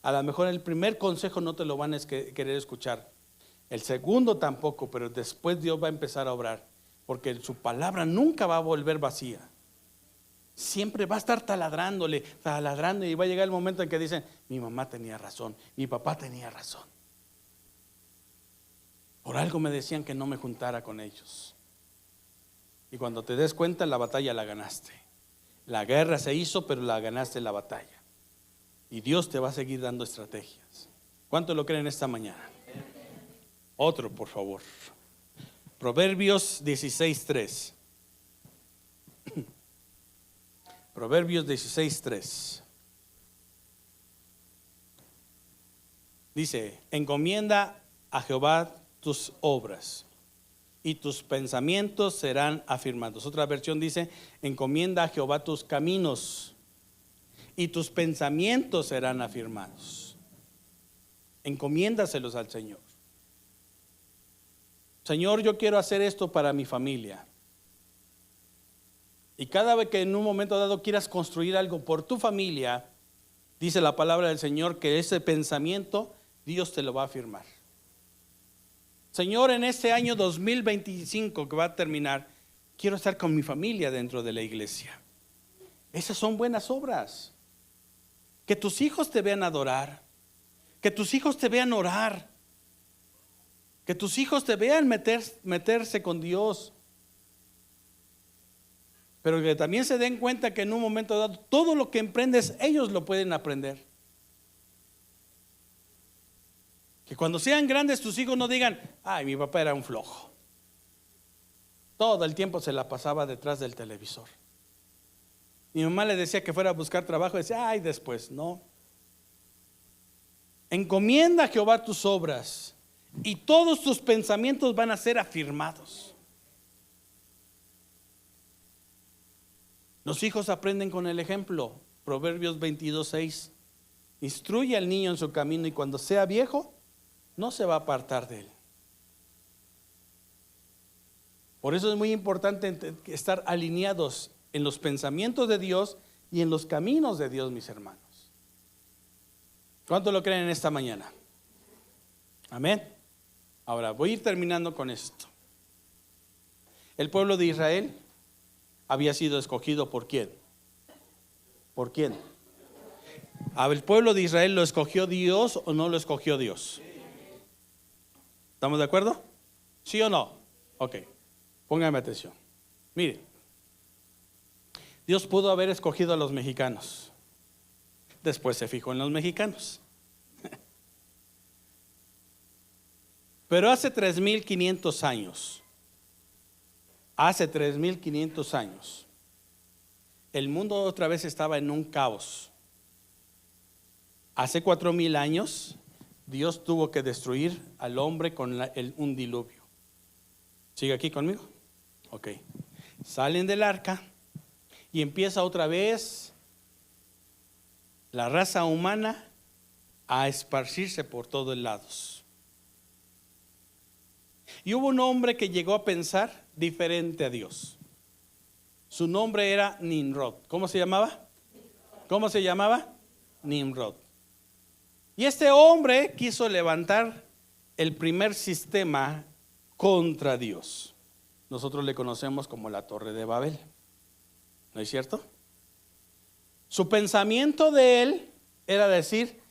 A lo mejor el primer consejo no te lo van a querer escuchar. El segundo tampoco, pero después Dios va a empezar a obrar. Porque su palabra nunca va a volver vacía. Siempre va a estar taladrando y va a llegar el momento en que dicen, mi mamá tenía razón, mi papá tenía razón. Por algo me decían que no me juntara con ellos. Y cuando te des cuenta, la batalla la ganaste. La guerra se hizo, pero la ganaste la batalla. Y Dios te va a seguir dando estrategias. ¿Cuánto lo creen esta mañana? Otro, por favor. Proverbios 16:3. Proverbios 16:3. Dice, encomienda a Jehová tus obras y tus pensamientos serán afirmados. Otra versión dice, encomienda a Jehová tus caminos y tus pensamientos serán afirmados. Encomiéndaselos al Señor. Señor, yo quiero hacer esto para mi familia. Y cada vez que en un momento dado quieras construir algo por tu familia, dice la palabra del Señor que ese pensamiento Dios te lo va a afirmar. Señor, en este año 2025 que va a terminar, quiero estar con mi familia dentro de la iglesia. Esas son buenas obras. Que tus hijos te vean adorar, que tus hijos te vean orar, que tus hijos te vean meterse con Dios. Pero que también se den cuenta que en un momento dado todo lo que emprendes ellos lo pueden aprender. Que cuando sean grandes tus hijos no digan, ay, mi papá era un flojo. Todo el tiempo se la pasaba detrás del televisor. Mi mamá le decía que fuera a buscar trabajo y decía, ay, después, no. Encomienda a Jehová tus obras y todos tus pensamientos van a ser afirmados. Los hijos aprenden con el ejemplo. Proverbios 22:6. Instruye al niño en su camino y cuando sea viejo no se va a apartar de él. Por eso es muy importante estar alineados en los pensamientos de Dios y en los caminos de Dios, mis hermanos. ¿Cuánto lo creen en esta mañana? Amén. Ahora voy a ir terminando con esto. El pueblo de Israel había sido escogido ¿por quién? ¿Por quién? ¿El pueblo de Israel lo escogió Dios o no lo escogió Dios? ¿Estamos de acuerdo? ¿Sí o no? Ok, pónganme atención. Mire, Dios pudo haber escogido a los mexicanos. Después se fijó en los mexicanos. Pero hace 3,500 años, el mundo otra vez estaba en un caos. Hace 4,000 años, Dios tuvo que destruir al hombre con un diluvio. ¿Sigue aquí conmigo? Ok. Salen del arca y empieza otra vez la raza humana a esparcirse por todos lados. Y hubo un hombre que llegó a pensar diferente a Dios. Su nombre era Nimrod. ¿Cómo se llamaba? ¿Cómo se llamaba? Nimrod. Y este hombre quiso levantar el primer sistema contra Dios. Nosotros le conocemos como la Torre de Babel. ¿No es cierto? Su pensamiento de él era decir,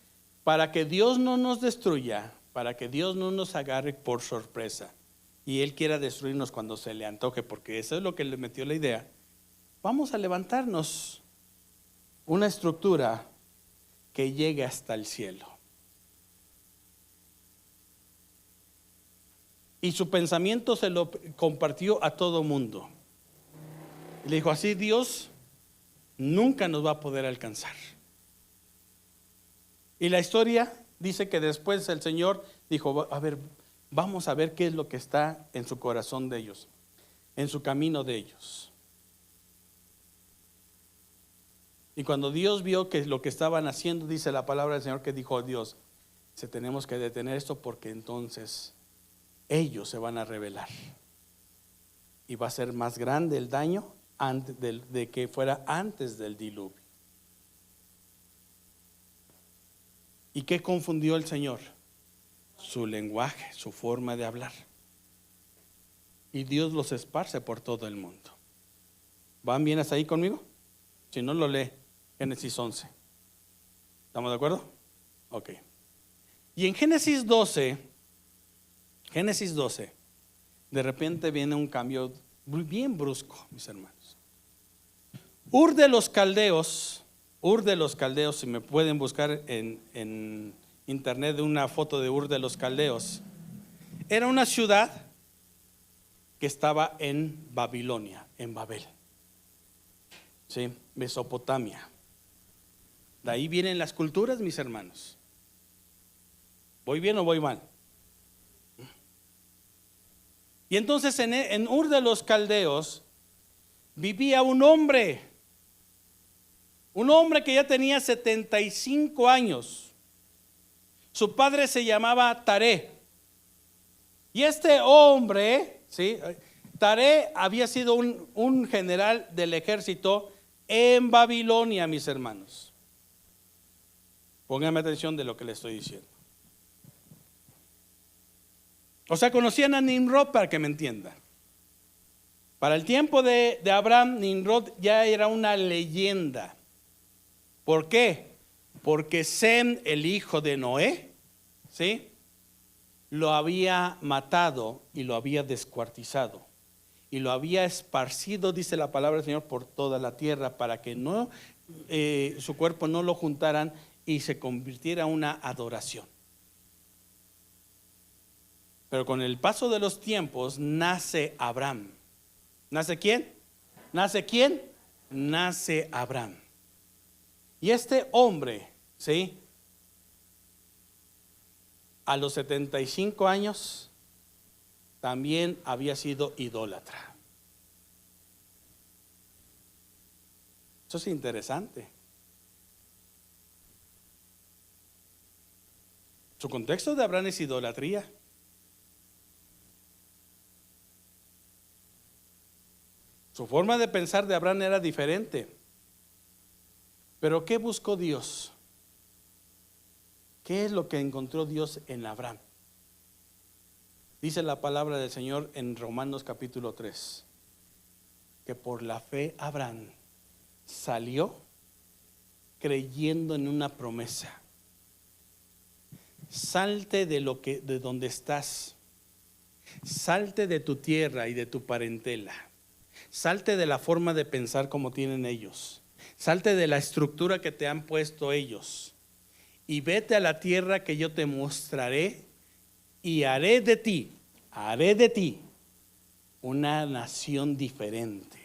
para que Dios no nos destruya, para que Dios no nos agarre por sorpresa y Él quiera destruirnos cuando se le antoje, porque eso es lo que le metió la idea. Vamos a levantarnos una estructura que llegue hasta el cielo. Y su pensamiento se lo compartió a todo mundo. Y le dijo, así Dios nunca nos va a poder alcanzar. Y la historia dice que después el Señor dijo, a ver, vamos a ver qué es lo que está en su corazón de ellos, en su camino de ellos. Y cuando Dios vio que lo que estaban haciendo, dice la palabra del Señor que dijo Dios, tenemos que detener esto porque entonces ellos se van a rebelar. Y va a ser más grande el daño antes de que fuera antes del diluvio. ¿Y qué confundió el Señor? Su lenguaje, su forma de hablar. Y Dios los esparce por todo el mundo. ¿Van bien hasta ahí conmigo? Si no, lo lee Génesis 11. ¿Estamos de acuerdo? Ok. Y en Génesis 12, de repente viene un cambio bien brusco, mis hermanos. Ur de los Caldeos, si me pueden buscar en internet de una foto de Ur de los Caldeos, era una ciudad que estaba en Babilonia, en Babel, ¿sí? Mesopotamia. De ahí vienen las culturas, mis hermanos. ¿Voy bien o voy mal? Y entonces en Ur de los Caldeos vivía un hombre que ya tenía 75 años. Su padre se llamaba Taré. Y este hombre, ¿sí? Taré había sido un general del ejército en Babilonia, mis hermanos. Pónganme atención de lo que le estoy diciendo. O sea, conocían a Nimrod, para que me entiendan. Para el tiempo de Abraham, Nimrod ya era una leyenda. ¿Por qué? Porque Sem, el hijo de Noé, ¿sí?, lo había matado y lo había descuartizado y lo había esparcido, dice la palabra del Señor, por toda la tierra, para que no su cuerpo no lo juntaran y se convirtiera en una adoración. Pero con el paso de los tiempos nace Abraham. ¿Nace quién? ¿Nace quién? Nace Abraham. Y este hombre, ¿sí?, a los 75 años también había sido idólatra. Eso es interesante. Su contexto de Abraham es idolatría. Su forma de pensar de Abraham era diferente. Pero ¿qué buscó Dios? ¿Qué es lo que encontró Dios en Abraham? Dice la palabra del Señor en Romanos capítulo 3, que por la fe Abraham salió creyendo en una promesa. Salte de donde estás. Salte de tu tierra y de tu parentela. Salte de la forma de pensar como tienen ellos. Salte de la estructura que te han puesto ellos. Y vete a la tierra que yo te mostraré y haré de ti una nación diferente.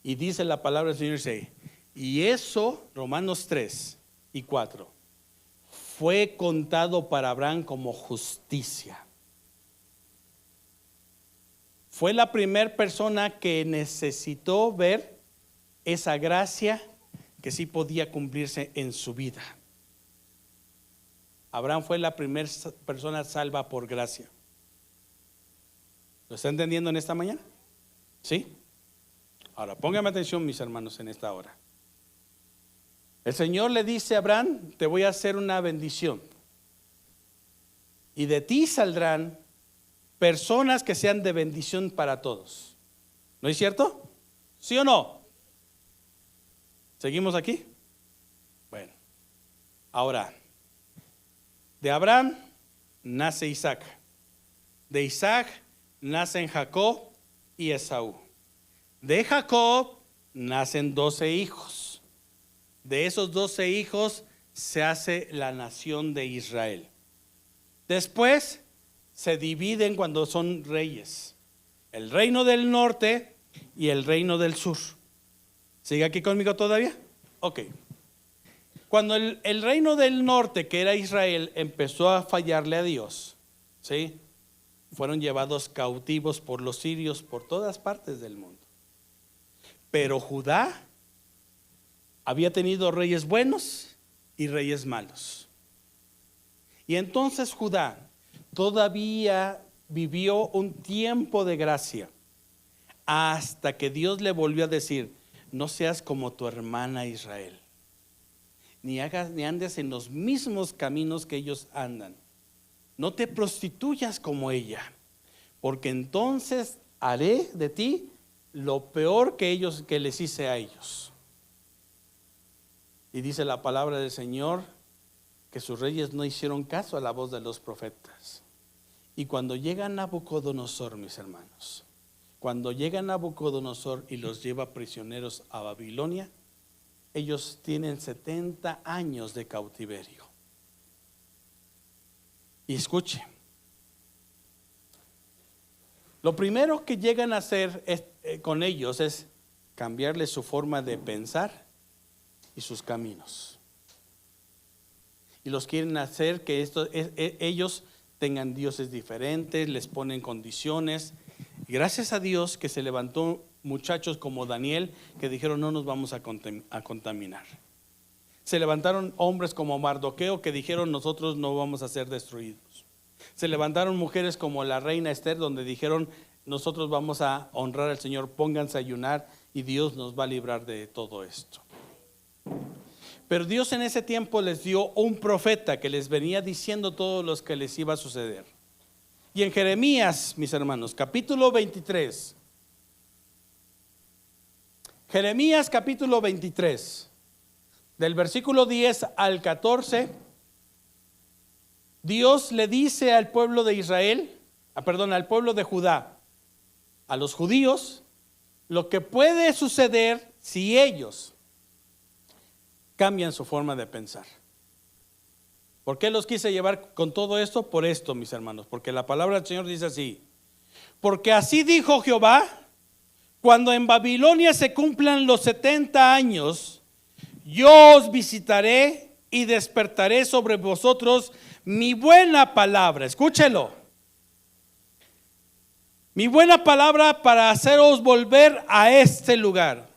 Y dice la palabra del Señor, dice, y eso, Romanos 3 y 4, fue contado para Abraham como justicia. Fue la primera persona que necesitó ver esa gracia que sí podía cumplirse en su vida. Abraham fue la primera persona salva por gracia. ¿Lo está entendiendo en esta mañana? ¿Sí? Ahora, póngame atención, mis hermanos, en esta hora. El Señor le dice a Abraham, te voy a hacer una bendición. Y de ti saldrán personas que sean de bendición para todos. ¿No es cierto? ¿Sí o no? ¿Seguimos aquí? Bueno, ahora, de Abraham nace Isaac. De Isaac nacen Jacob y Esaú. De Jacob nacen 12 hijos. De esos 12 hijos se hace la nación de Israel. Después se dividen cuando son reyes. El reino del norte y el reino del sur. ¿Sigue aquí conmigo todavía? Ok. Cuando el reino del norte, que era Israel, empezó a fallarle a Dios, ¿sí? Fueron llevados cautivos por los sirios por todas partes del mundo. Pero Judá había tenido reyes buenos y reyes malos. Y entonces Judá todavía vivió un tiempo de gracia hasta que Dios le volvió a decir, no seas como tu hermana Israel, ni andes en los mismos caminos que ellos andan. No te prostituyas como ella, porque entonces haré de ti lo peor que les hice a ellos. Y dice la palabra del Señor que sus reyes no hicieron caso a la voz de los profetas. Y cuando llega Nabucodonosor, mis hermanos, cuando llega Nabucodonosor y los lleva prisioneros a Babilonia, ellos tienen 70 años de cautiverio. Y escuche, lo primero que llegan a hacer con ellos es cambiarles su forma de pensar y sus caminos. Y los quieren hacer que ellos tengan dioses diferentes, les ponen condiciones. Y gracias a Dios que se levantó muchachos como Daniel que dijeron no nos vamos a contaminar. Se levantaron hombres como Mardoqueo que dijeron nosotros no vamos a ser destruidos. Se levantaron mujeres como la reina Esther donde dijeron nosotros vamos a honrar al Señor, pónganse a ayunar y Dios nos va a librar de todo esto. Pero Dios en ese tiempo les dio un profeta que les venía diciendo todo lo que les iba a suceder. Y en Jeremías, mis hermanos, capítulo 23. Jeremías capítulo 23, del versículo 10 al 14, Dios le dice al pueblo de Israel, al pueblo de Judá, a los judíos, lo que puede suceder si ellos cambian su forma de pensar. ¿Por qué los quise llevar con todo esto? Por esto, mis hermanos, porque la palabra del Señor dice así: porque así dijo Jehová, cuando en Babilonia se cumplan los 70 años, yo os visitaré y despertaré sobre vosotros mi buena palabra. Escúchelo. Mi buena palabra para haceros volver a este lugar.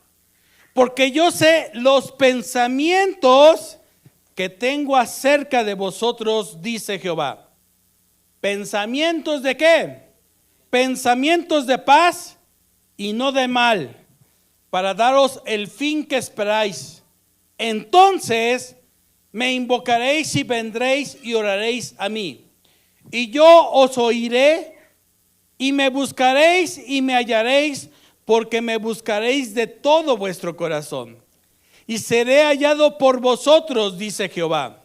Porque yo sé los pensamientos que tengo acerca de vosotros, dice Jehová. ¿Pensamientos de qué? Pensamientos de paz y no de mal, para daros el fin que esperáis. Entonces me invocaréis y vendréis y oraréis a mí. Y yo os oiré y me buscaréis y me hallaréis, porque me buscaréis de todo vuestro corazón. Y seré hallado por vosotros, dice Jehová.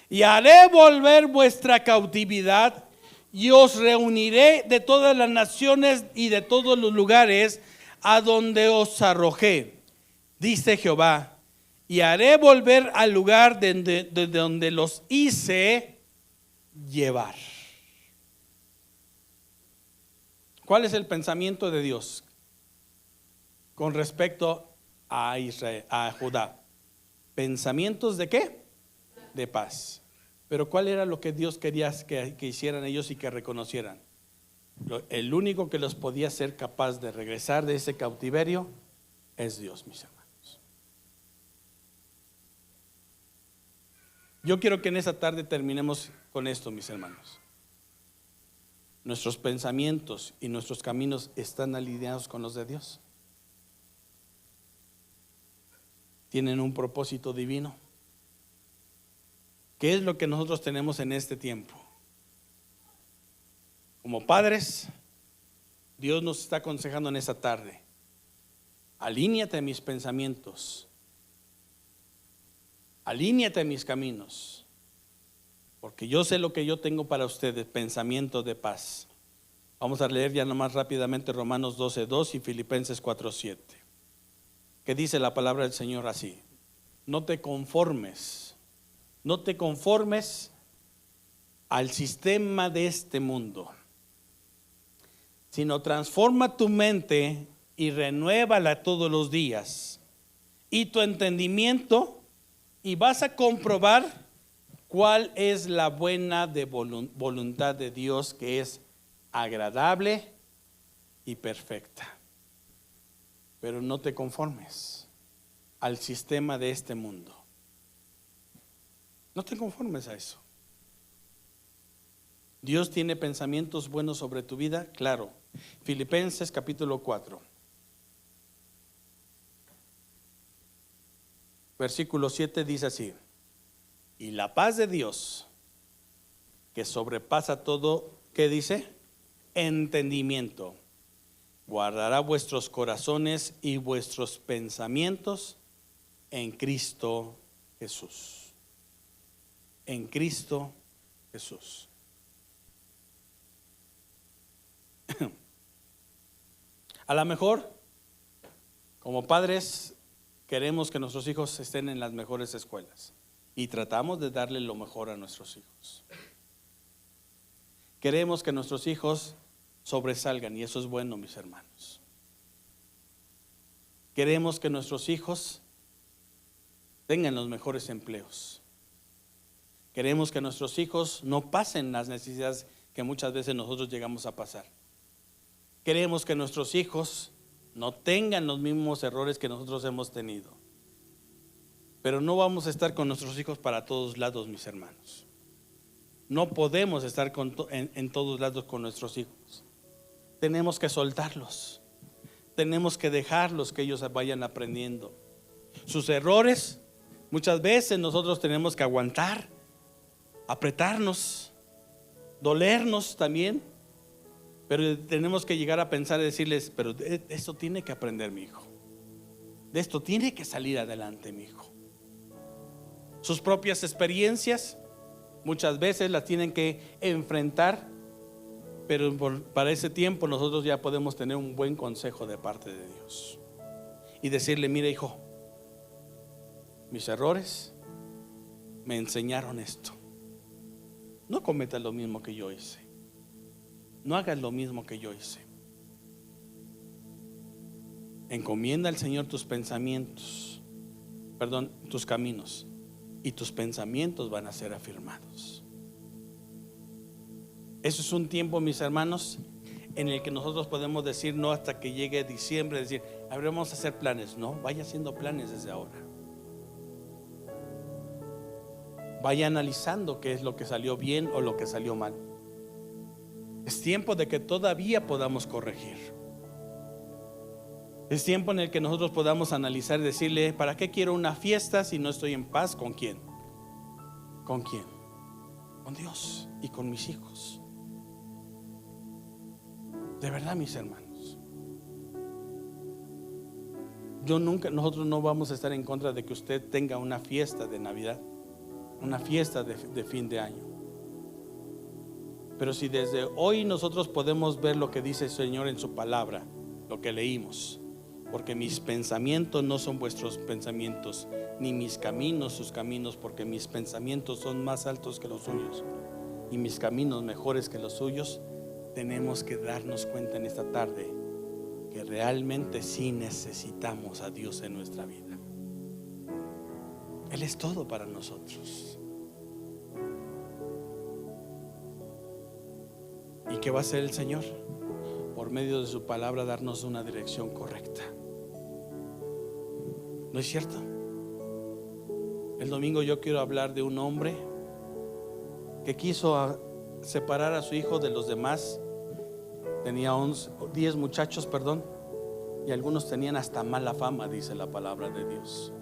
Y haré volver vuestra cautividad y os reuniré de todas las naciones y de todos los lugares a donde os arrojé, dice Jehová. Y haré volver al lugar de donde los hice llevar. ¿Cuál es el pensamiento de Dios con respecto a Israel, a Judá? ¿Pensamientos de qué? De paz. Pero ¿cuál era lo que Dios quería que hicieran ellos y que reconocieran? El único que los podía ser capaz de regresar de ese cautiverio es Dios, mis hermanos. Yo quiero que en esa tarde terminemos con esto, mis hermanos. Nuestros pensamientos y nuestros caminos están alineados con los de Dios. Tienen un propósito divino. ¿Qué es lo que nosotros tenemos en este tiempo? Como padres, Dios nos está aconsejando en esta tarde: alíñate a mis pensamientos, alíñate a mis caminos, porque yo sé lo que yo tengo para ustedes, pensamientos de paz. Vamos a leer ya nomás rápidamente Romanos 12:2 y Filipenses 4:7. Que dice la palabra del Señor así: no te conformes al sistema de este mundo, sino transforma tu mente y renuévala todos los días y tu entendimiento, y vas a comprobar cuál es la buena voluntad de Dios, que es agradable y perfecta. Pero no te conformes al sistema de este mundo. No te conformes a eso. Dios tiene pensamientos buenos sobre tu vida, claro. Filipenses capítulo 4, versículo 7 dice así: y la paz de Dios, que sobrepasa todo, ¿qué dice? Entendimiento, guardará vuestros corazones y vuestros pensamientos en Cristo Jesús. En Cristo Jesús. A lo mejor, como padres, queremos que nuestros hijos estén en las mejores escuelas y tratamos de darle lo mejor a nuestros hijos. Queremos que nuestros hijos sobresalgan, y eso es bueno, mis hermanos. Queremos que nuestros hijos tengan los mejores empleos. Queremos que nuestros hijos no pasen las necesidades que muchas veces nosotros llegamos a pasar. Queremos que nuestros hijos no tengan los mismos errores que nosotros hemos tenido. Pero no vamos a estar con nuestros hijos para todos lados, mis hermanos. No podemos estar en todos lados con nuestros hijos. Tenemos que soltarlos. Tenemos que dejarlos que ellos vayan aprendiendo. Sus errores, muchas veces nosotros tenemos que aguantar, apretarnos, dolernos también. Pero tenemos que llegar a pensar y decirles: pero de esto tiene que aprender mi hijo. De esto tiene que salir adelante mi hijo. Sus propias experiencias muchas veces las tienen que enfrentar, pero para ese tiempo nosotros ya podemos tener un buen consejo de parte de Dios y decirle: mira, hijo, mis errores me enseñaron esto. No cometas lo mismo que yo hice. No hagas lo mismo que yo hice. Encomienda al Señor tus pensamientos, tus caminos, y tus pensamientos van a ser afirmados. Eso es un tiempo, mis hermanos, en el que nosotros podemos decir no hasta que llegue diciembre, decir, a ver, vamos a hacer planes. No, vaya haciendo planes desde ahora. Vaya analizando qué es lo que salió bien o lo que salió mal. Es tiempo de que todavía podamos corregir. Es tiempo en el que nosotros podamos analizar y decirle, ¿para qué quiero una fiesta si no estoy en paz? ¿Con quién? ¿Con quién? Con Dios y con mis hijos. De verdad, mis hermanos, nosotros no vamos a estar en contra de que usted tenga una fiesta de Navidad, una fiesta de fin de año. Pero si desde hoy nosotros podemos ver lo que dice el Señor en su palabra, lo que leímos, porque mis pensamientos no son vuestros pensamientos, ni mis caminos sus caminos, porque mis pensamientos son más altos que los suyos y mis caminos mejores que los suyos. Tenemos que darnos cuenta en esta tarde que realmente sí necesitamos a Dios en nuestra vida. Él es todo para nosotros. ¿Y qué va a hacer el Señor? Por medio de su palabra darnos una dirección correcta. ¿No es cierto? El domingo yo quiero hablar de un hombre que quiso separar a su hijo de los demás. Tenía 10 muchachos, y algunos tenían hasta mala fama, dice la palabra de Dios.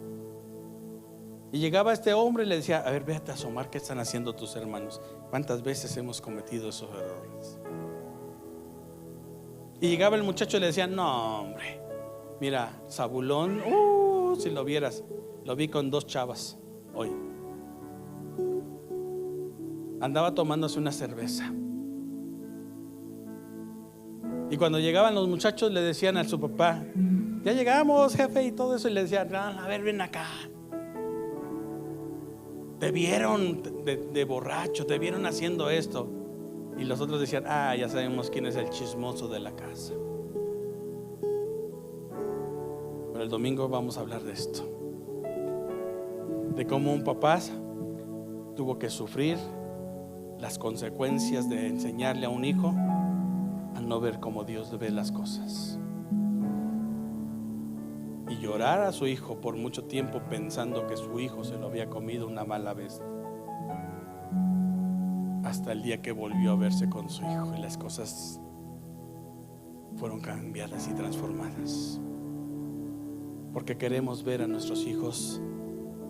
Y llegaba este hombre y le decía, a ver, véate a asomar, ¿qué están haciendo tus hermanos? ¿Cuántas veces hemos cometido esos errores? Y llegaba el muchacho y le decía, no hombre, mira, Zabulón, si lo vieras, lo vi con 2 chavas hoy. Andaba tomándose una cerveza. Y cuando llegaban los muchachos le decían a su papá, ya llegamos, jefe, y todo eso. Y le decían, a ver, ven acá. Te vieron de borracho, te vieron haciendo esto. Y los otros decían, ya sabemos quién es el chismoso de la casa. Pero el domingo vamos a hablar de esto, de cómo un papá tuvo que sufrir las consecuencias de enseñarle a un hijo a no ver como Dios ve las cosas, y llorar a su hijo por mucho tiempo pensando que su hijo se lo había comido una mala bestia, hasta el día que volvió a verse con su hijo y las cosas fueron cambiadas y transformadas, porque queremos ver a nuestros hijos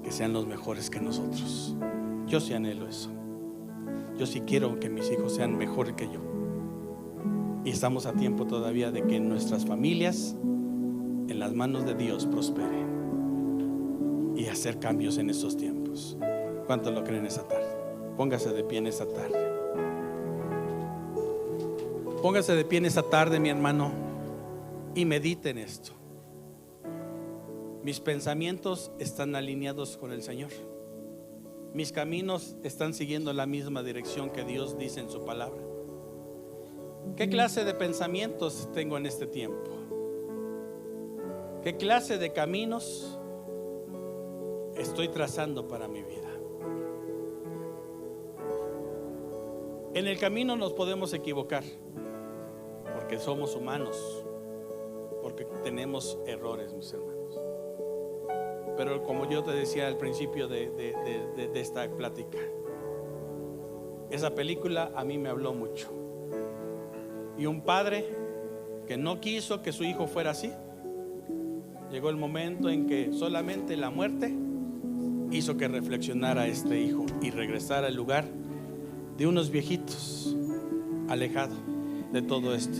que sean los mejores que nosotros. Yo sí anhelo eso. Yo sí quiero que mis hijos sean mejores que yo. Y estamos a tiempo todavía de que nuestras familias en las manos de Dios prosperen y hacer cambios en estos tiempos. ¿Cuántos lo creen esta tarde? Póngase de pie en esta tarde. Póngase de pie en esta tarde, mi hermano, y medite en esto. Mis pensamientos están alineados con el Señor. Mis caminos están siguiendo la misma dirección que Dios dice en su palabra. ¿Qué clase de pensamientos tengo en este tiempo? ¿Qué clase de caminos estoy trazando para mi vida? En el camino nos podemos equivocar, porque somos humanos, porque tenemos errores, mis hermanos. Pero como yo te decía al principio de esta plática, esa película a mí me habló mucho. Y un padre que no quiso que su hijo fuera así, llegó el momento en que solamente la muerte hizo que reflexionara a este hijo y regresara al lugar de unos viejitos, alejado de todo esto,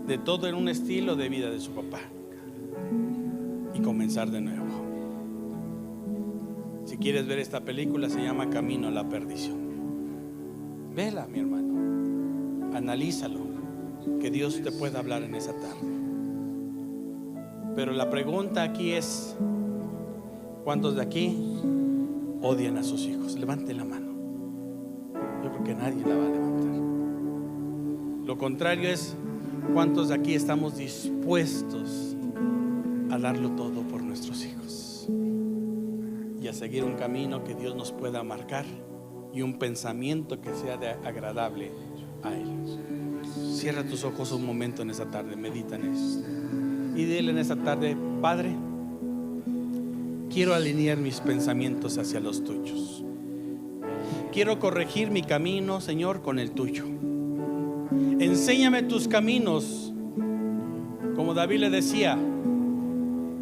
de todo en un estilo de vida de su papá, y comenzar de nuevo. Si quieres ver esta película, se llama Camino a la Perdición. Vela, mi hermano, analízalo, que Dios te pueda hablar en esa tarde. Pero la pregunta aquí es, ¿cuántos de aquí odian a sus hijos? Levante la mano. Yo creo que nadie la va a levantar. Lo contrario es, ¿cuántos de aquí estamos dispuestos a darlo todo por nuestros hijos y y a seguir un camino que Dios nos pueda marcar y un pensamiento que sea agradable a Él. Cierra tus ojos un momento en esa tarde, medita en eso y dile en esa tarde: Padre, quiero alinear mis pensamientos hacia los tuyos. Quiero corregir mi camino, Señor, con el tuyo. Enséñame tus caminos. Como David le decía: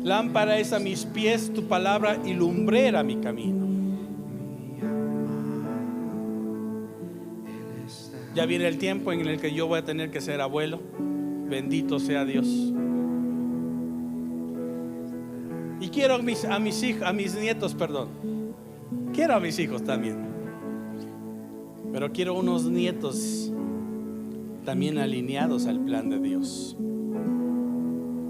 lámpara es a mis pies tu palabra y lumbrera mi camino. Ya viene el tiempo en el que yo voy a tener que ser abuelo. Bendito sea Dios. Y quiero a mis nietos, perdón. Quiero a mis hijos también. Pero quiero unos nietos también alineados al plan de Dios.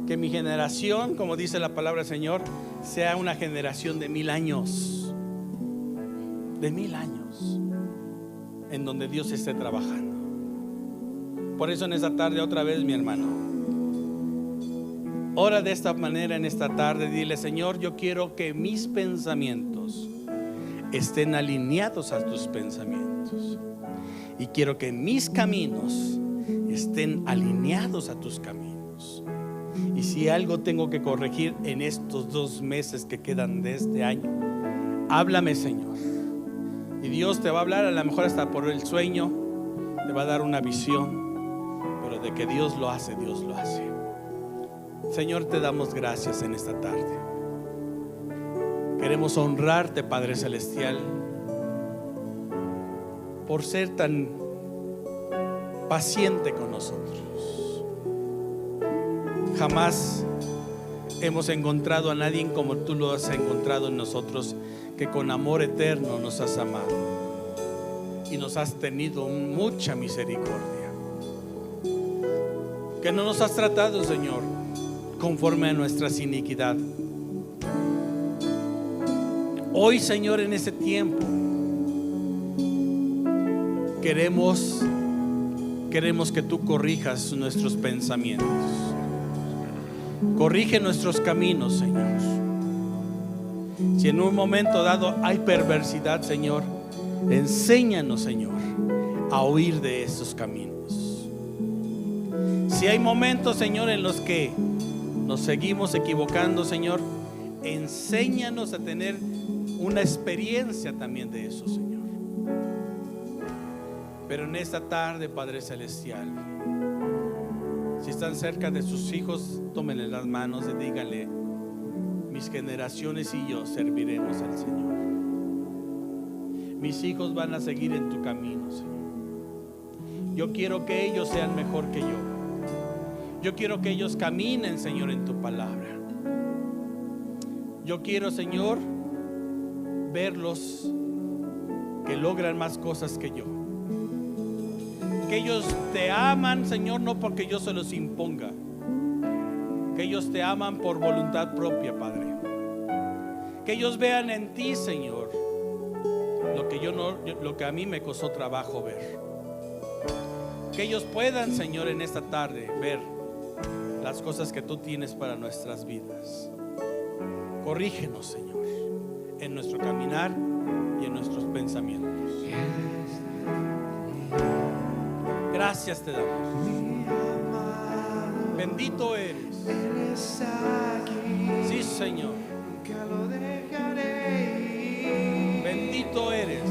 Que mi generación, como dice la palabra del Señor, sea una generación de 1000 años. De 1000 años. En donde Dios esté trabajando. Por eso en esta tarde otra vez, mi hermano, ora de esta manera en esta tarde. Dile: Señor, yo quiero que mis pensamientos estén alineados a tus pensamientos. Y quiero que mis caminos estén alineados a tus caminos. Y si algo tengo que corregir en estos 2 meses que quedan de este año, háblame, Señor. Y Dios te va a hablar, a lo mejor hasta por el sueño, te va a dar una visión. Pero de que Dios lo hace, Dios lo hace. Señor, te damos gracias en esta tarde. Queremos honrarte, Padre Celestial, por ser tan paciente con nosotros. Jamás hemos encontrado a nadie como tú lo has encontrado en nosotros, que con amor eterno nos has amado y nos has tenido mucha misericordia. Que no nos has tratado, Señor, conforme a nuestras iniquidades. Hoy, Señor, en este tiempo queremos que tú corrijas nuestros pensamientos. Corrige nuestros caminos, Señor. Si en un momento dado hay perversidad, Señor, enséñanos, Señor, a huir de esos caminos. Si hay momentos, Señor, en los que nos seguimos equivocando, Señor, enséñanos a tener una experiencia también de eso, Señor. Pero en esta tarde, Padre Celestial, si están cerca de sus hijos, tómenle las manos y díganle: mis generaciones y yo serviremos al Señor. Mis hijos van a seguir en tu camino, Señor. Yo quiero que ellos sean mejor que yo. Yo quiero que ellos caminen, Señor, en tu palabra. Yo quiero, Señor, verlos que logran más cosas que yo. Que ellos te aman, Señor, no porque yo se los imponga. Que ellos te aman por voluntad propia, Padre. Que ellos vean en ti, Señor, lo que a mí me costó trabajo ver. Que ellos puedan, Señor, en esta tarde ver las cosas que tú tienes para nuestras vidas. Corrígenos, Señor, en nuestro caminar y en nuestros pensamientos. Gracias te damos. Bendito eres. Sí, Señor. Bendito eres.